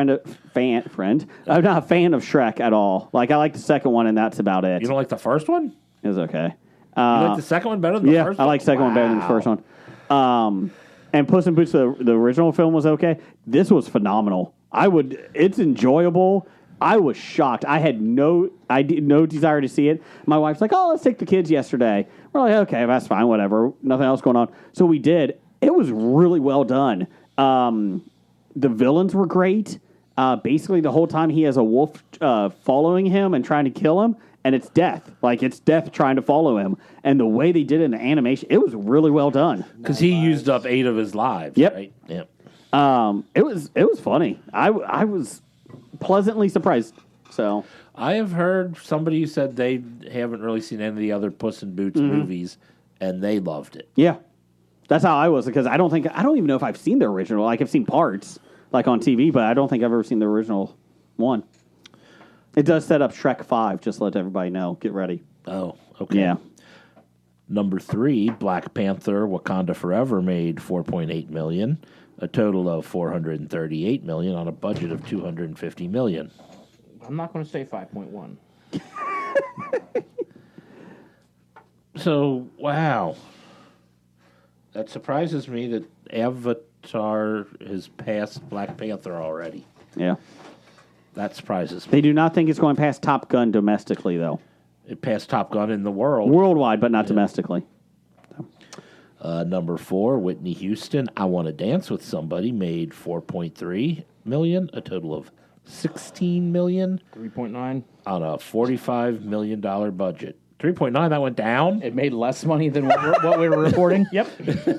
fan of Shrek at all. Like, I like the second one, and that's about it. you don't like the first one? It was okay. You like the second one better than the first I one? like the second one better than the first one. And Puss in Boots, the original film was okay. This was phenomenal. It's enjoyable, I was shocked. I had no desire to see it. My wife's like, "Oh, let's take the kids yesterday." We're like, "Okay, that's fine, whatever. Nothing else going on." So we did. It was really well done. The villains were great. Basically, the whole time he has a wolf following him and trying to kill him, and it's death. Like, it's death trying to follow him. And the way they did it in the animation, it was really well done. Because he used up 8 of his lives, Yep. right? Yep. It was funny. I was pleasantly surprised. So I have heard somebody who said they haven't really seen any of the other Puss in Boots movies, and they loved it. yeah, that's how I was, because I don't even know if I've seen the original. Like, I've seen parts like on TV, but I don't think I've ever seen the original one. It does set up Shrek 5. Just to let everybody know. Get ready. Oh, okay. Yeah. Number 3, Black Panther: Wakanda Forever made $4.8 million, a total of $438 million on a budget of $250 million. I'm not going to say 5.1. So, wow. That surprises me that Avatar has passed Black Panther already. Yeah. That surprises me. They do not think it's going past Top Gun domestically, though. It passed Top Gun in the world. Worldwide, but not domestically. Number 4, Whitney Houston, I Want to Dance with Somebody made $4.3 million, a total of $16 million 3.9. on a $45 million budget. 3.9, that went down? It made less money than what we were reporting? Yep.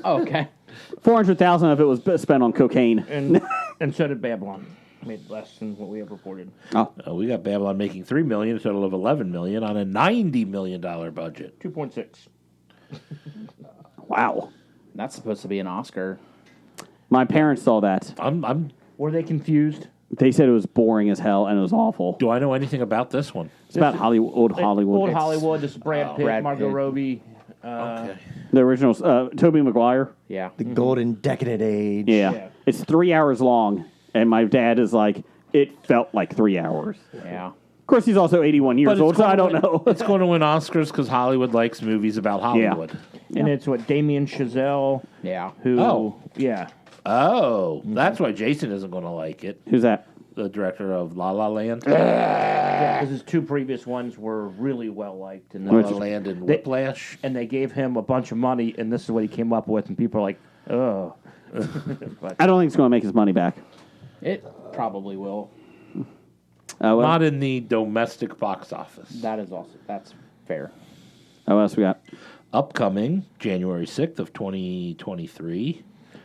Okay. 400,000 of it was spent on cocaine. And so did Babylon. Made less than what we have reported. We got Babylon making $3 million, a total of $11 million on a $90 million budget. 2.6. Wow. That's supposed to be an Oscar. My parents saw that. Were they confused? They said it was boring as hell and it was awful. Do I know anything about this one? It's about Hollywood, old Hollywood. Old Hollywood. This is Brad Pitt, Brad Margot Pitt. Robbie. Okay. The original, Tobey Maguire. Yeah. The golden decadent age. Yeah. It's 3 hours long, and my dad is like, it felt like 3 hours. Yeah. Of course, he's also 81 years old, so I don't know. It's going to win Oscars because Hollywood likes movies about Hollywood. And it's what, Damien Chazelle. Yeah. Who? Oh. Yeah. Oh, that's why Jason isn't going to like it. Who's that? The director of La La Land. Yeah, because his 2 previous ones were really well liked. And La La Land and Whiplash. And they gave him a bunch of money, and this is what he came up with, and people are like, oh. I don't think it's going to make his money back. It probably will. Well, Not in the domestic box office. That's fair. what else we got? Upcoming January 6th of 2023.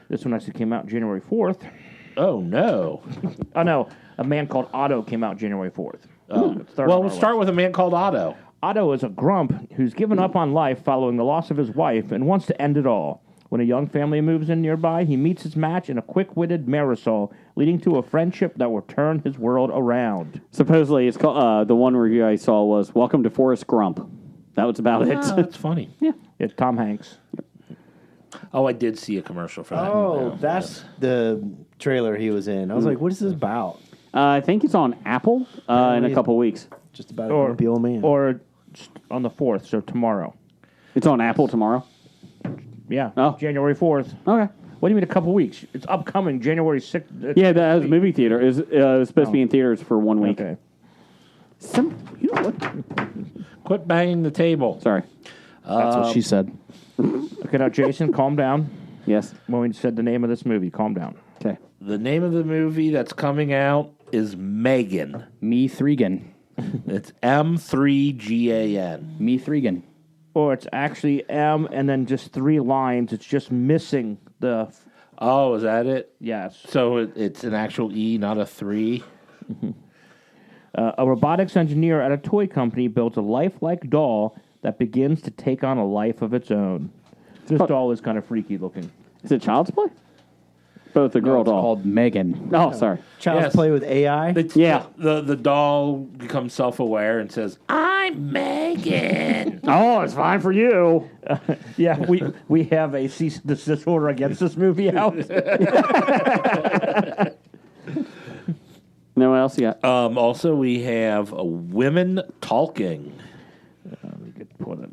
This one actually came out January 4th. Oh, no. Oh, no. A Man Called Otto came out January 4th. Well, we'll start with A Man Called Otto. Otto is a grump who's given up on life following the loss of his wife and wants to end it all. When a young family moves in nearby, he meets his match in a quick-witted Marisol, leading to a friendship that will turn his world around. Supposedly, it's called, the one review I saw was Welcome to Forrest Grump. That was about it. That's funny. It's Tom Hanks. Oh, I did see a commercial for that. Oh, that's the trailer he was in. I was like, what is this about? I think it's on Apple in a couple weeks. Just about a grumpy old man. Or on the 4th, so tomorrow. It's on Apple tomorrow? Yeah, Oh. January 4th. Okay. What do you mean a couple weeks? It's upcoming January 6th. Yeah, that was a movie theater. It was supposed to be in theaters for 1 week. Okay. You know what? Quit banging the table. Sorry. That's what she said. Okay, now, Jason, calm down. Yes. When we said the name of this movie, calm down. Okay. The name of the movie that's coming out is Megan. Me Thregan. It's M3GAN. Me Thregan. Or it's actually M and then just 3 lines. It's just missing the... Oh, is that it? Yes. So it's an actual E, not a 3? A robotics engineer at a toy company builds a lifelike doll that begins to take on a life of its own. This doll is kind of freaky looking. Is it Child's Play? Both the girl It's doll. called Megan. Oh, sorry. Child's Yes. Play with AI? Yeah. The doll becomes self-aware and says, I'm Megan. Oh, it's fine for you. Yeah, we have a cease and desist order against this movie out. Now, what else you got? Also, we have Women Talking. We could put it.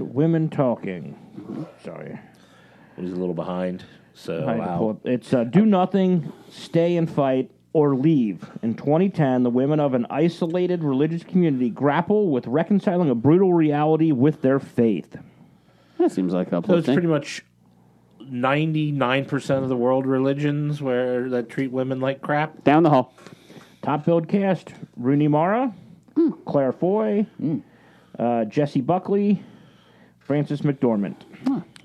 Women talking. Sorry. He's a little behind. So, I had to pull wow. up. It's do nothing, stay and fight, or leave. In 2010, the women of an isolated religious community grapple with reconciling a brutal reality with their faith. That seems like So it's uplifting. pretty much 99% of the world religions that treat women like crap. Down the hall. Top billed cast: Rooney Mara, Claire Foy, Jesse Buckley, Frances McDormand.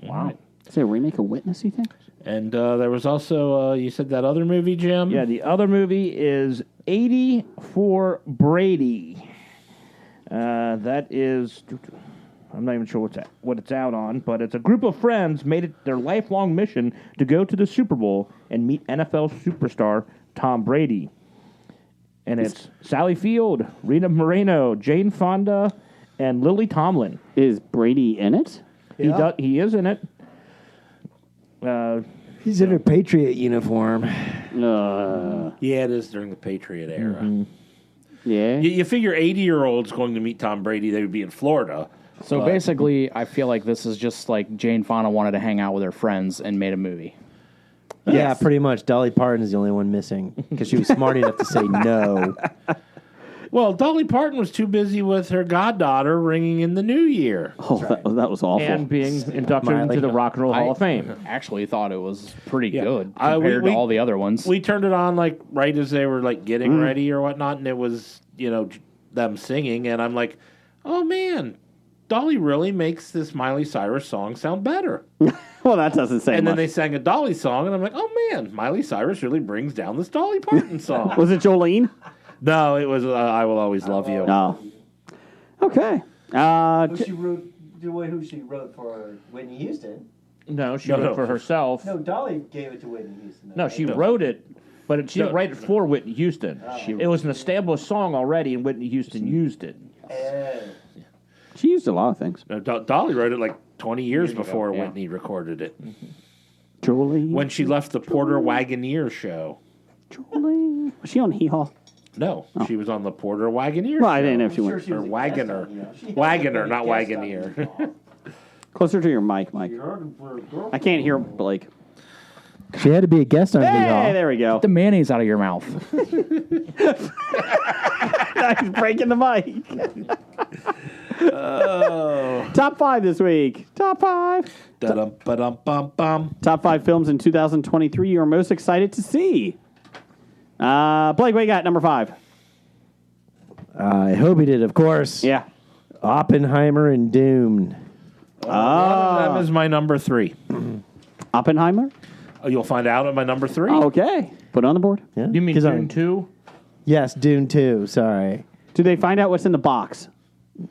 Wow. Is there a remake of Witness, you think? And there was also, you said that other movie, Jim? Yeah, the other movie is 80 for Brady. That is, I'm not even sure what it's out on, but it's a group of friends made it their lifelong mission to go to the Super Bowl and meet NFL superstar Tom Brady. And it's Sally Field, Rita Moreno, Jane Fonda, and Lily Tomlin. Is Brady in it? He is in it. He's in a Patriot uniform. Yeah, it is during the Patriot era. Yeah. You figure 80-year-olds going to meet Tom Brady, they would be in Florida. So basically, I feel like this is just like Jane Fonda wanted to hang out with her friends and made a movie. Yeah, pretty much. Dolly Parton is the only one missing because she was smart enough to say no. Well, Dolly Parton was too busy with her goddaughter ringing in the new year. Oh, that was awful. And being inducted into the Rock and Roll Hall of Fame. Actually thought it was pretty Yeah. good We- compared to all the other ones. We turned it on like right as they were like getting ready or whatnot, and it was them singing, and I'm like, oh man, Dolly really makes this Miley Cyrus song sound better. Well, that doesn't say And much. then they sang a Dolly song, and I'm like, oh man, Miley Cyrus really brings down this Dolly Parton song. Was it Jolene? No, it was I Will Always Love You. No. Okay. Who she wrote for Whitney Houston? No, she wrote it for herself. No, Dolly gave it to Whitney Houston. No, she wrote it, but she didn't write it for Whitney Houston. It was an established song already, and Whitney Houston used it. She used a lot of things. No, Dolly wrote it like 20 years before Whitney recorded it. Julie. When she left the Porter Wagoneer show. Julie. Was she on Hee Haw? No, she was on the Porter Wagoneer Well, I show. didn't know if she went. Or Wagoner. Wagoner, not Wagoneer. Closer to your mic, Mike. I can't hear Blake. She had to be a guest on Hey, there we go. Get the mayonnaise out of your mouth. He's breaking the mic. Top 5 this week. Top 5. Da-dum-ba-dum-bum-bum. Top 5 films in 2023 you're most excited to see. Blake, what you got? Number 5. I hope he did, of course. Yeah. Oppenheimer and Dune. One of them is my number 3. Oppenheimer? Oh, you'll find out at my number 3. Okay. Put it on the board. Yeah? You mean 'Cause Dune 2? Yes, Dune 2. Sorry. Do they find out what's in the box?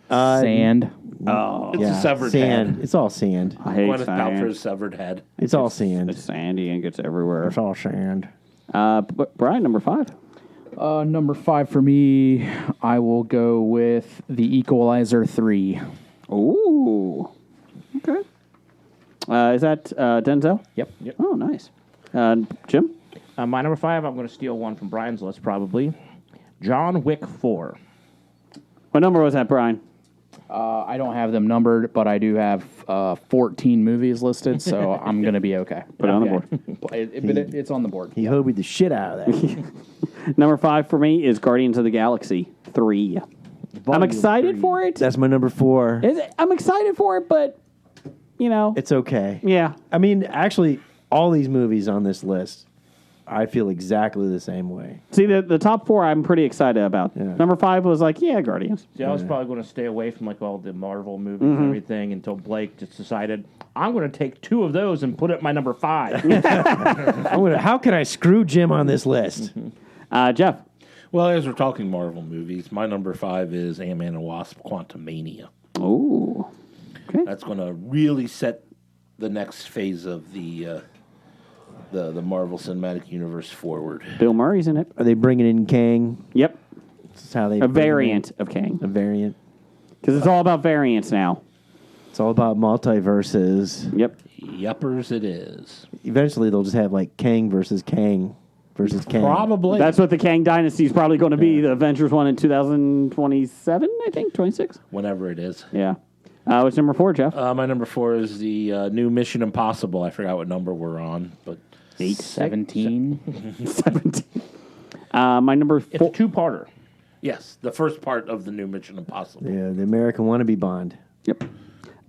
Sand. Oh. It's a severed sand. head. It's all sand. I hate Gwyneth sand. Paltrow's severed head. It's all sand. It's sandy and gets everywhere. It's all sand. Brian, number 5. Number 5 for me, I will go with The Equalizer 3. Ooh. Okay. Is that Denzel? Yep. Oh, nice. Jim? My number 5, I'm going to steal one from Brian's list, probably. John Wick 4. What number was that, Brian? I don't have them numbered, but I do have 14 movies listed, so I'm going to be okay. Put it on the board. It's on the board. He hobied the shit out of that. Number 5 for me is Guardians of the Galaxy 3. I'm excited for it. That's my number 4. I'm excited for it, but, It's okay. yeah. I mean, actually, all these movies on this list, I feel exactly the same way. See, the top 4 I'm pretty excited about. Yeah. Number 5 was like, yeah, Guardians. See, I was probably going to stay away from like all the Marvel movies and everything until Blake just decided I'm going to take 2 of those and put it at my number 5. How can I screw Jim on this list? Jeff? Well, as we're talking Marvel movies, my number 5 is Ant-Man and Wasp: Quantumania. Ooh. Okay. That's going to really set the next phase of the Marvel Cinematic Universe forward. Bill Murray's in it. Are they bringing in Kang? Yep. That's how they A bring variant of Kang. in- A variant. Because it's all about variants now. It's all about multiverses. Yep. Yuppers it is. Eventually, they'll just have like Kang versus Kang versus Kang. Probably. That's what the Kang Dynasty is probably going to be. The Avengers one in 2027, I think, 26. Whenever it is. Yeah. What's number 4, Jeff? My number 4 is the new Mission Impossible. I forgot what number we're on, but 17. 17. My number It's a 4. two-parter. Yes, the first part of the new Mission Impossible. Yeah, the American wannabe Bond. Yep.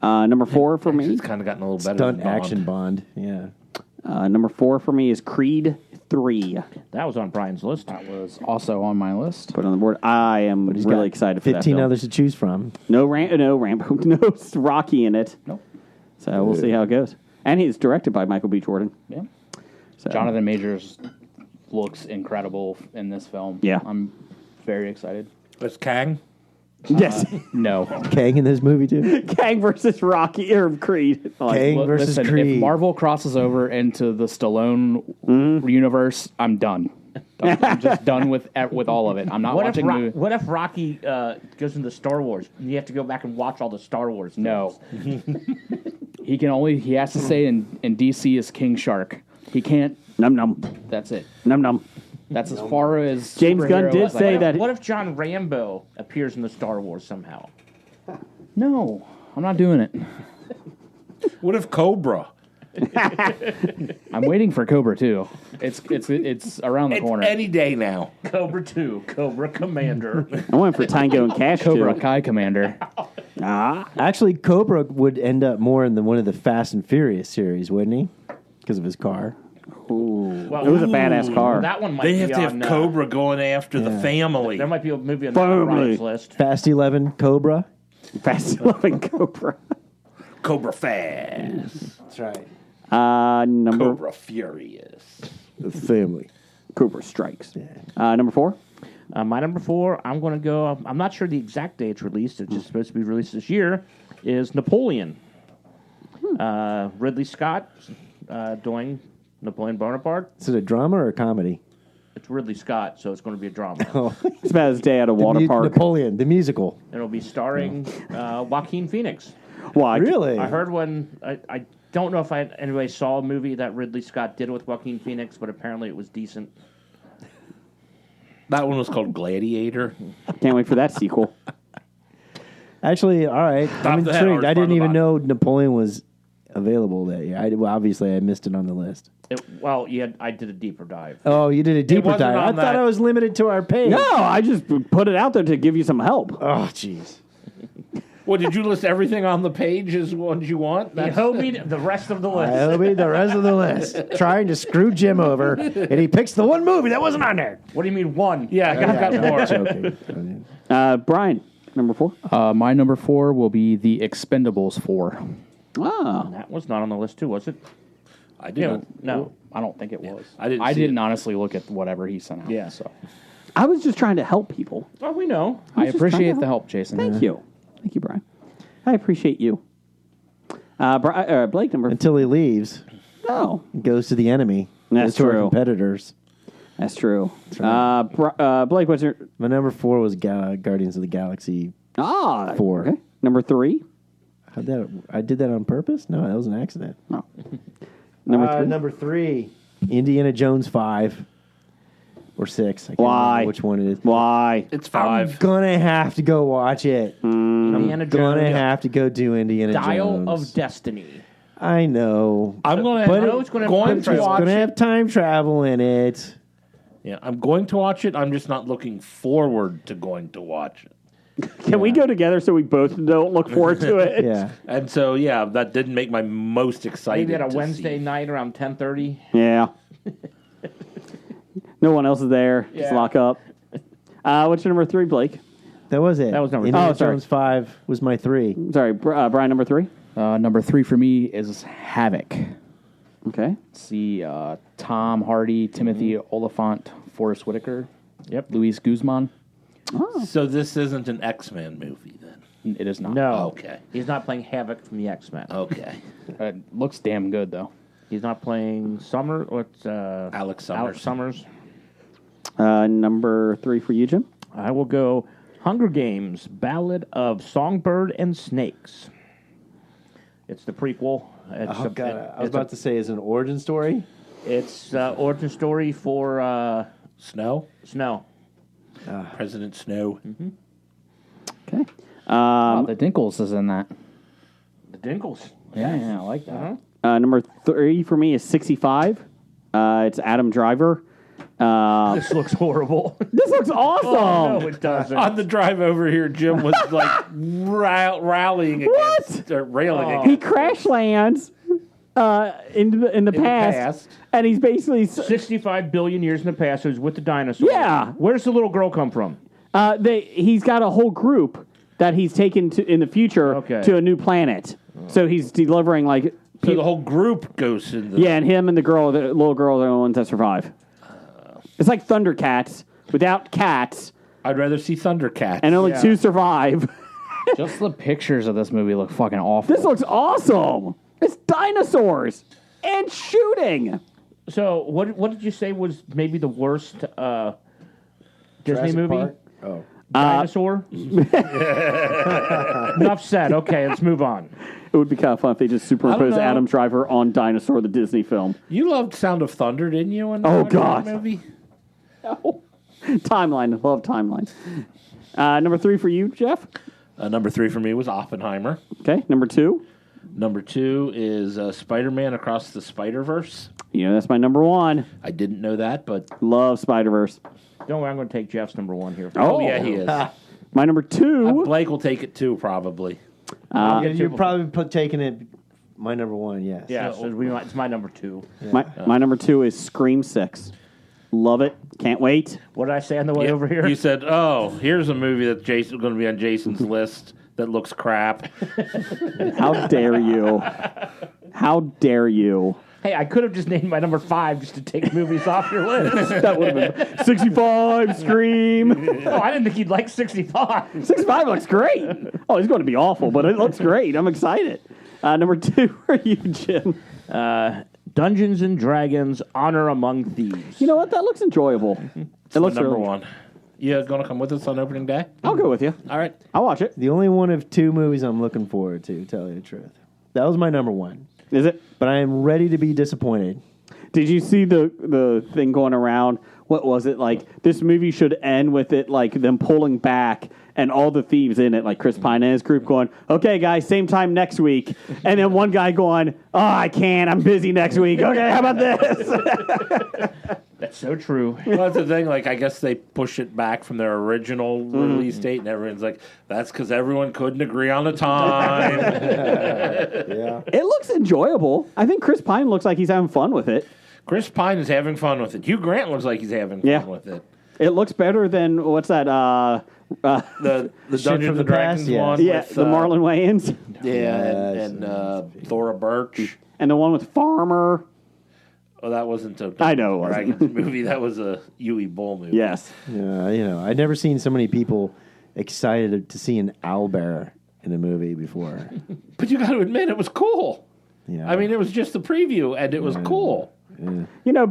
Number 4 for me. It's kind of gotten a little better. Stunt than Bond. action Bond. Yeah. Number 4 for me is Creed 3. That was on Brian's list. That was also on my list. Put on the board. I am He's really got excited for that 15 film. others to choose from. No Rambo, no Rocky in it. Nope. So we'll see how it goes. And he's directed by Michael B. Jordan. Yeah. So. Jonathan Majors looks incredible in this film. Yeah. I'm very excited. It's Kang. Yes. No. Kang in this movie, too? Kang versus Rocky or Creed. Kang Look, versus listen, Creed. if Marvel crosses over into the Stallone universe, I'm done. I'm just done with all of it. I'm not watching movies. What if Rocky goes into Star Wars and you have to go back and watch all the Star Wars films? No. He has to stay in DC as King Shark. He can't. Num num. That's it. Num num. That's as far as James Gunn superhero did as I say go. that. What if John Rambo appears in the Star Wars somehow? No, I'm not doing it. What if Cobra? I'm waiting for Cobra too. It's around the It's corner. any day now. Cobra 2, Cobra Commander. I went for Tango and Cash Cobra too. Kai Commander. Actually, Cobra would end up more in one of the Fast and Furious series, wouldn't he? Because of his car. Well, It was a badass car. That one might They be have to have on, Cobra going after the family. There might be a movie on Family. Brian's list. Fast 11, Cobra. Fast 11 Cobra. Cobra Fast. That's right. Number Cobra Furious. The family. Cobra Strikes. Number 4. My number 4, I'm going to go. I'm not sure the exact day it's released. It's just supposed to be released this year. Is Napoleon. Ridley Scott doing Napoleon Bonaparte. Is it a drama or a comedy? It's Ridley Scott, so it's going to be a drama. It's about his day at a water park. Napoleon, the musical. It'll be starring Joaquin Phoenix. Why? Really? I heard I don't know if anybody saw a movie that Ridley Scott did with Joaquin Phoenix, but apparently it was decent. That one was called Gladiator. Can't wait for that sequel. Actually, all right. I'm the head intrigued. or I front didn't of the even body? know Napoleon was available that year. Obviously, I missed it on the list. I did a deeper dive. Oh, you did a deeper wasn't dive. I on thought that. I was limited to our page. No, I just put it out there to give you some help. Oh, jeez. Well, did you list everything on the page as ones you want? He hobied the rest of the list. I'll be the rest of the list. Trying to screw Jim over, and he picks the one movie that wasn't on there. What do you mean one? Yeah, I've got more. Joking. Brian, number 4. My number 4 will be The Expendables 4. Ah. That was not on the list too, was it? I did. No. I don't think it was. I didn't see didn't it. honestly look at whatever he sent out. Yeah. So I was just trying to help people. Well, we know. I just appreciate trying to the help, Jason. Thank you. Thank you, Brian. I appreciate you. Blake, number Until he leaves, No. he goes to the enemy. That's Goes to our true. competitors. That's true. Blake, what's your... My number 4 was Guardians of the Galaxy. 4. 4. Okay. Number 3. I did that on purpose? No, that was an accident. No. Number 3. Number 3, Indiana Jones 5 or 6. I can't Why? remember which one it is. Why? It's I'm 5. gonna have to go watch it. Indiana Gonna Jones. have to go do Indiana Dial Jones. of Destiny. I know. I'm going But to. it's gonna have going time to travel. It's watch gonna it. have time travel in it. Yeah, I'm going to watch it. I'm just not looking forward to going to watch it. Can we go together so we both don't look forward to it? Yeah. And so, yeah, that didn't make my most excited. Maybe at a to Wednesday see. night around 10:30. Yeah. No one else is there. Just Yeah. lock up. What's your number 3, Blake? That was it. That was number Indiana Oh, sorry. Jones 5 was my 3. Sorry, Brian, number 3? Number 3 for me is Havoc. Okay. See Tom Hardy, Timothy Olyphant, Forrest Whitaker, Luis Guzman. So this isn't an X-Men movie then? It is not. No. Okay. He's not playing Havoc from the X-Men. Okay. It looks damn good though. He's not playing Summer. What's Alex Summers. Alex Summers. Number 3 for you, Jim? I will go Hunger Games: Ballad of Songbird and Snakes. It's the prequel. It's Oh, God. I was about to say, is it an origin story? It's origin story for Snow? Snow. President Snow. Okay. The Dinkles is in that. The Dinkles. Yeah, I like that. Number 3 for me is 65. It's Adam Driver. This looks horrible. This looks awesome. No, it doesn't. On the drive over here, Jim was like rallying against, railing He against. crash lands in the past, and he's basically 65 billion years in the past, so he's with the dinosaurs. Yeah. Where's the little girl come from? he's got a whole group that he's taken to in the future to a new planet. So he's delivering like So the whole group goes in the... Yeah, and him and the little girl, are the only ones that survive. It's like Thundercats without cats, I'd rather see Thundercats. and only 2 survive. Just the pictures of this movie look fucking awful. This looks awesome. It's dinosaurs and shooting. So what did you say was maybe the worst Disney Jurassic movie? Park? Oh. Dinosaur? Enough said. Okay, let's move on. It would be kind of fun if they just superimposed know. Adam Driver on Dinosaur, the Disney film. You loved Sound of Thunder, didn't you? When Oh, watched God. that movie? Timeline. Love Timeline. Number 3 for you, Jeff. Number 3 for me was Oppenheimer. Okay. Number 2. Number 2 is Spider-Man Across the Spider-Verse. That's my number 1. I didn't know that, but... Love Spider-Verse. Don't worry, I'm going to take Jeff's number 1 here. Oh, yeah, he is. My number 2. Blake will take it too, probably. You're probably taking it. My number 1, yes. Yeah, so it's my number 2. My number 2 is Scream 6. Love it. Can't wait. What did I say on the way over here? You said, "Oh, here's a movie that Jason's going to be on Jason's list that looks crap." How dare you? How dare you? Hey, I could have just named my number 5 just to take movies off your list. That would have been 65, Scream. Oh, I didn't think you'd like 65. 65 looks great. Oh, it's going to be awful, but it looks great. I'm excited. Number 2 for you, Jim. Dungeons and Dragons: Honor Among Thieves. You know what? That looks enjoyable. It looks Number really- 1. You going to come with us on opening day? I'll go with you. All right. I'll watch it. The only one of 2 movies I'm looking forward to tell you the truth. That was my number 1. Is it? But I am ready to be disappointed. Did you see the thing going around? What was it like? This movie should end with it like them pulling back and all the thieves in it, like Chris Pine and his group going, "Okay, guys, same time next week," and then one guy going, "Oh, I can't. I'm busy next week." Okay, how about this? That's so true. Well, that's the thing. Like, I guess they push it back from their original release date, and everyone's like, "That's because everyone couldn't agree on a time." Yeah. It looks enjoyable. I think Chris Pine looks like he's having fun with it. Chris Pine is having fun with it. Hugh Grant looks like he's having fun with it. It looks better than what's that? The Shit Dungeons from the and Dragons past, yes. one. Yeah, with, the Marlon Wayans, and Thora Birch. and the one with Farmer. Oh, that wasn't a I know it wasn't. Dragons movie. That was a Yui Bull movie. Yes. Yeah, I'd never seen so many people excited to see an owlbear in a movie before. But you got to admit, it was cool. Yeah. I mean, it was just the preview, and it was cool.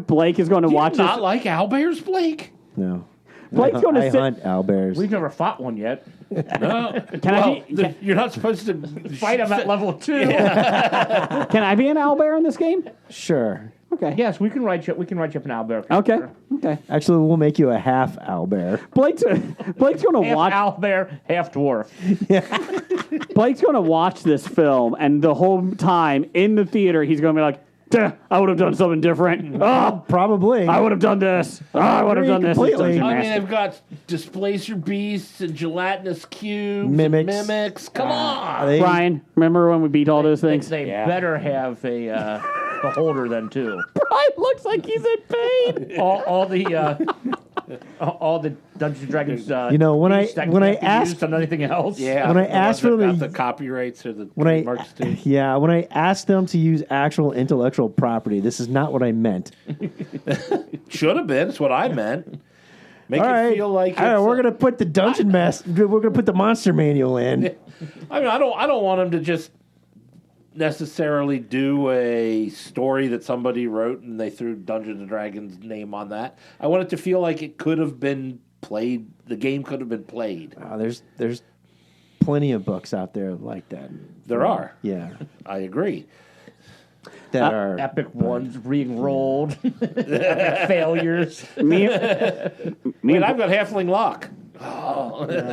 Blake is going to watch Do you not this. like owlbears, Blake? No. Blake's going to I sit. hunt owlbears. We've never fought one yet. No. Can You're not supposed to Fight them at level 2. Can I be an owlbear in this game? Sure. Okay. Yes, we can write you. We can write you up an owlbear. Okay. Okay. Actually, we'll make you a half owlbear. Blake's going to Half watch. owlbear, half dwarf. Blake's going to watch this film, and the whole time in the theater, he's going to be like, "Duh, I would have done something different. Oh, Probably. I would have done this. Oh, I would have done this." Completely. I mean, they've got Displacer Beasts and Gelatinous Cubes, Mimics. And mimics. Come on. They- Brian, remember when we beat all those things? They better have a beholder then too. Brian looks like he's in pain. All the Dungeons and Dragons. when I beasts that when I can't be asked used on anything else. Yeah. When I the asked ones for that got the- the copyrights or the when I trademarks too. when I asked them to use actual intellectual property, this is not what I meant. Should have been. That's what I meant. Make All it right, feel like all right, it's, we're gonna put the dungeon we're gonna put the monster manual in. I mean, I don't want them to just necessarily do a story that somebody wrote and they threw Dungeons and Dragons name on that. I want it to feel like it could have been played. The game could have been played. There's plenty of books out there like that. There are. Yeah, I agree. that are Epic ones being rolled. Epic failures. Me Wait, and, I've got Halfling Lock.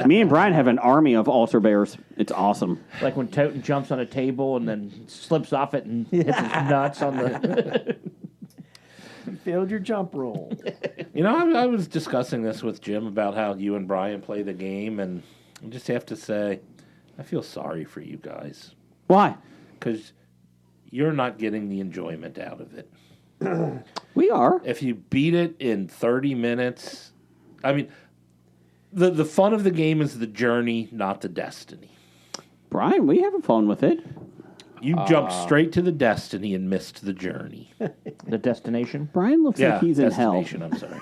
me and Brian have an army of altar bears. It's awesome. Like when Toten jumps on a table and then slips off it and hits his nuts on the. Failed your jump roll. You know, I was discussing this with Jim about how you and Brian play the game, and I just have to say, I feel sorry for you guys. Why? Because you're not getting the enjoyment out of it. We are. If you beat it in 30 minutes, I mean, the fun of the game is the journey, not the destiny. Brian, we having fun with it. You jumped straight to the destiny and missed the journey. The destination. Brian looks like he's in hell. destination, I'm sorry.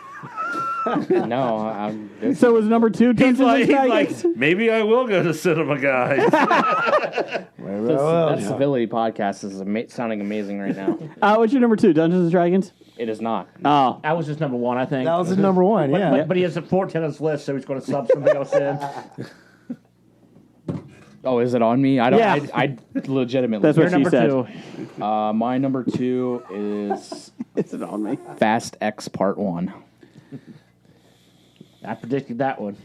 No, So was number 2 He's Dungeons and like, Dragons? maybe I will go to cinema, guys. that civility podcast is sounding amazing right now. What's your number 2, Dungeons and Dragons? It is not. Oh. That was his number 1, I think. That was his number 1, yeah. But he has a 14 on his list, so he's going to sub something else in. Oh, is it on me? I don't. Yeah. I legitimately. That's what You're she number said. 2. My number 2 is Is it on me? Fast X Part 1. I predicted that one.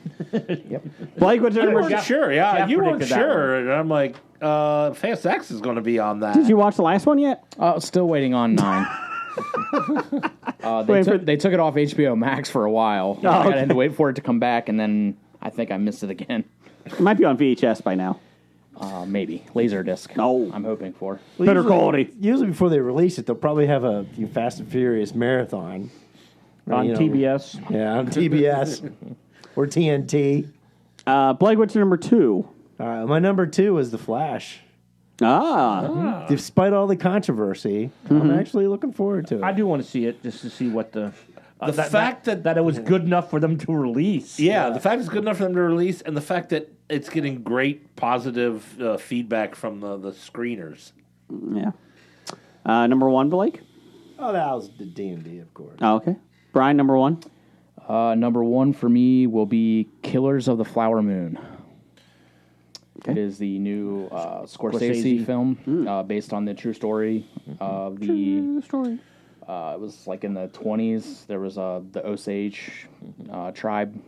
Blake, what's your You number weren't 2? sure, yeah. Jeff You weren't predicted that sure. And I'm like, Fast X is going to be on that. Did you watch the last one yet? Still waiting on 9. They took it off HBO Max for a while. I had to wait for it to come back, and then I think I missed it again. It might be on VHS by now. Maybe Laserdisc. No. I'm hoping for. Better quality. Usually before they release it, they'll probably have a Fast and Furious marathon. On TBS. Yeah, on TBS. Or TNT. Blake, what's your number 2? My number 2 is The Flash. Despite all the controversy, I'm actually looking forward to it. I do want to see it just to see what the fact that it was good enough for them to release. Yeah, the fact it's good enough for them to release, and the fact that it's getting great positive feedback from the screeners. Yeah. Number 1, Blake? Oh, that was the D&D, of course. Oh, okay. Brian, number 1? Number 1 for me will be Killers of the Flower Moon. Okay. It is the new Scorsese film based on the true story of the story. It was like in the 20s. There was the Osage tribe,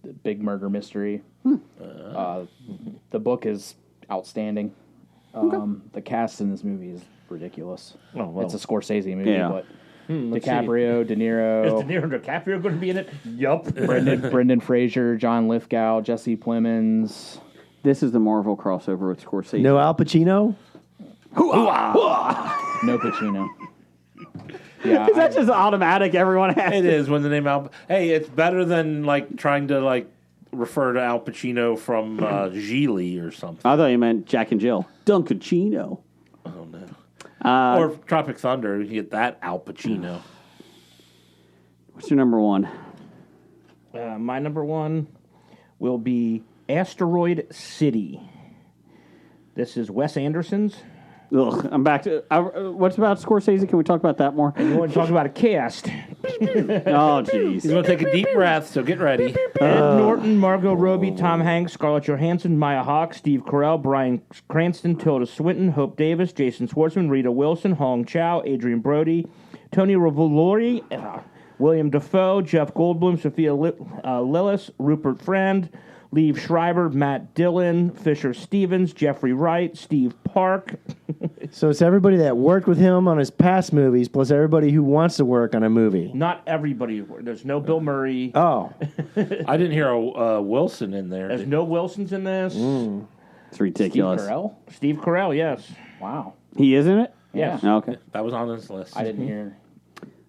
the big murder mystery. The book is outstanding. The cast in this movie is ridiculous. Oh, well. It's a Scorsese movie, Yeah. but DiCaprio, De Niro, Is De Niro and DiCaprio going to be in it? Yup. Brendan Fraser, John Lithgow, Jesse Plemons. This is the Marvel crossover with Scorsese. No Al Pacino? No Pacino. Yeah, That's just automatic. Everyone has It to. is when the name Al. Hey, it's better than like trying to like refer to Al Pacino from Gigli or something. I thought you meant Jack and Jill. Dunkachino. Oh no. Or Tropic Thunder, you get that Al Pacino. What's your number 1? My number 1 will be Asteroid City. This is Wes Anderson's. Ugh, I'm back to... what's about Scorsese? Can we talk about that more? You want to talk about a cast? Oh, jeez. He's going to take a deep breath, so get ready. Ed Norton, Margot Robbie, Tom Hanks, Scarlett Johansson, Maya Hawke, Steve Carell, Bryan Cranston, Tilda Swinton, Hope Davis, Jason Schwartzman, Rita Wilson, Hong Chow, Adrian Brody, Tony Revolori, William Dafoe, Jeff Goldblum, Sophia Lillis, Rupert Friend, Liev Schreiber, Matt Dillon, Fisher Stevens, Jeffrey Wright, Steve Park. So it's everybody that worked with him on his past movies, plus everybody who wants to work on a movie. Not everybody. There's no Bill Murray. Oh. I didn't hear a Wilson in there. There's no Wilsons in this. It's ridiculous. Steve Carell, yes. Wow. He is in it? Yeah. Okay. That was on this list. I didn't hear.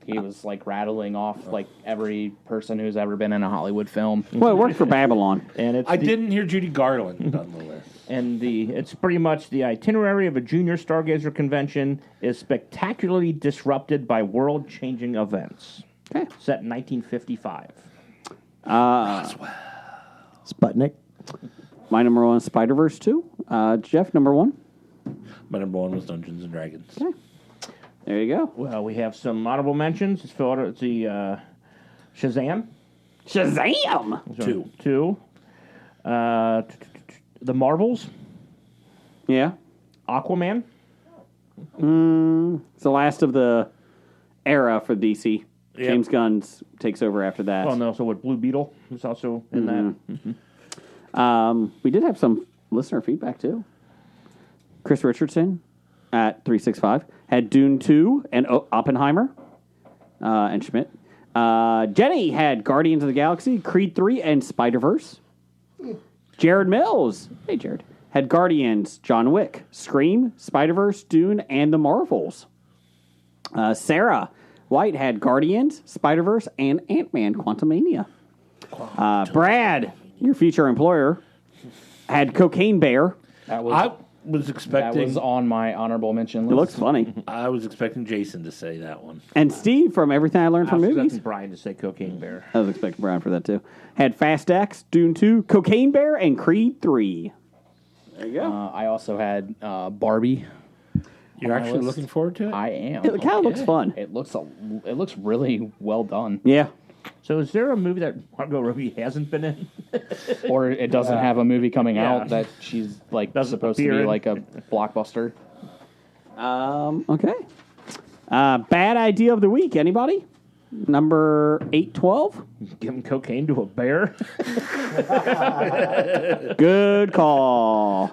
He was like rattling off like every person who's ever been in a Hollywood film. Well, it worked for Babylon. And it's I didn't hear Judy Garland on the list. And it's pretty much the itinerary of a junior stargazer convention is spectacularly disrupted by world-changing events. Okay. Set in 1955. Sputnik. My number 1 is Spider-Verse 2. Jeff, number 1? My number 1 was Dungeons and Dragons. Okay. There you go. Well, we have some honorable mentions. It's the Shazam. Shazam! 2. The Marvels. Yeah. Aquaman. It's the last of the era for DC. Yep. James Gunn takes over after that. Well, no, so what? Blue Beetle is also in that. We did have some listener feedback, too. Chris Richardson at 365 had Dune 2 and Oppenheimer. and Schmidt. Jenny had Guardians of the Galaxy, Creed 3, and Spider-Verse. Jared Mills, hey Jared, had Guardians, John Wick, Scream, Spider-Verse, Dune, and The Marvels. Sarah White had Guardians, Spider-Verse, and Ant-Man Quantumania. Brad, your future employer, had Cocaine Bear. I was expecting. That was on my honorable mention list. It looks funny. I was expecting Jason to say that one. And Steve, from Everything I Learned from I was Movies. expecting Brian to say Cocaine Bear. I was expecting Brian for that, too. Had Fast X, Dune 2, Cocaine Bear, and Creed 3. There you go. I also had Barbie. You're actually looking forward to it? I am. It kind of looks fun. It looks really well done. Yeah. So is there a movie that Margot Robbie hasn't been in? Or it doesn't have a movie coming out that she's like supposed to be like a blockbuster. Okay. Bad idea of the week. Anybody? Number 812. Giving cocaine to a bear? Good call.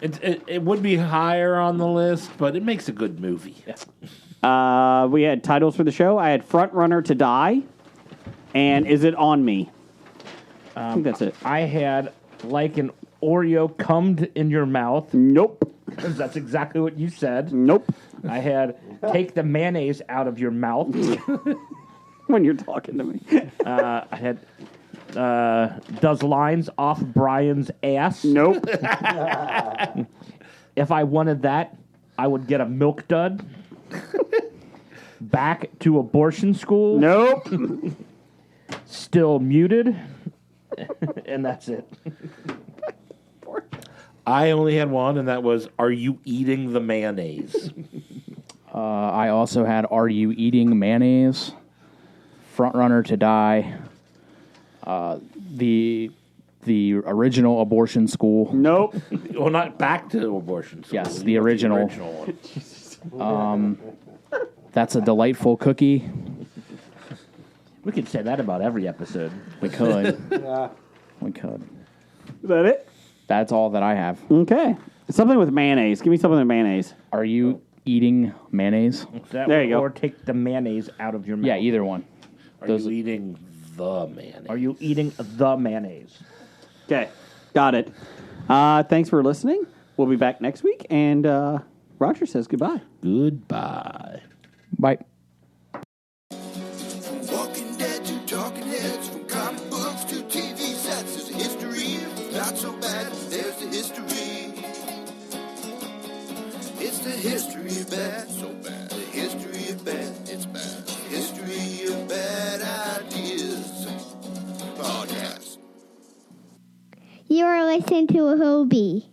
It would be higher on the list, but it makes a good movie. We had titles for the show. I had Front Runner to Die, and Is It On Me? I think that's it. I had like an Oreo cummed in your mouth. Nope. That's exactly what you said. Nope. I had take the mayonnaise out of your mouth. When you're talking to me. I had does lines off Brian's ass. Nope. If I wanted that, I would get a milk dud. Back to abortion school. Nope. Still muted. And that's it. I only had one, and that was, Are You Eating the Mayonnaise? I also had Are You Eating Mayonnaise? Front Runner to Die. The original abortion school. Nope. Well, not Back to Abortion School. Yes, the original. one. That's a delightful cookie. We could say that about every episode. We could. We could. Is that it? That's all that I have. Okay. Something with mayonnaise. Give me something with mayonnaise. Are you eating mayonnaise? There you go. Or take the mayonnaise out of your mouth. Yeah, either one. Are you eating the mayonnaise? Are you eating the mayonnaise? Okay. Got it. Thanks for listening. We'll be back next week. And Roger says goodbye. Goodbye. Bye. Walking Dead to Talking Heads, from comic books to TV sets, there's a history, not so bad, there's the history. It's the history of bad, so bad, the history of bad, it's bad, the history of bad ideas podcast. You are listening to a Hobie.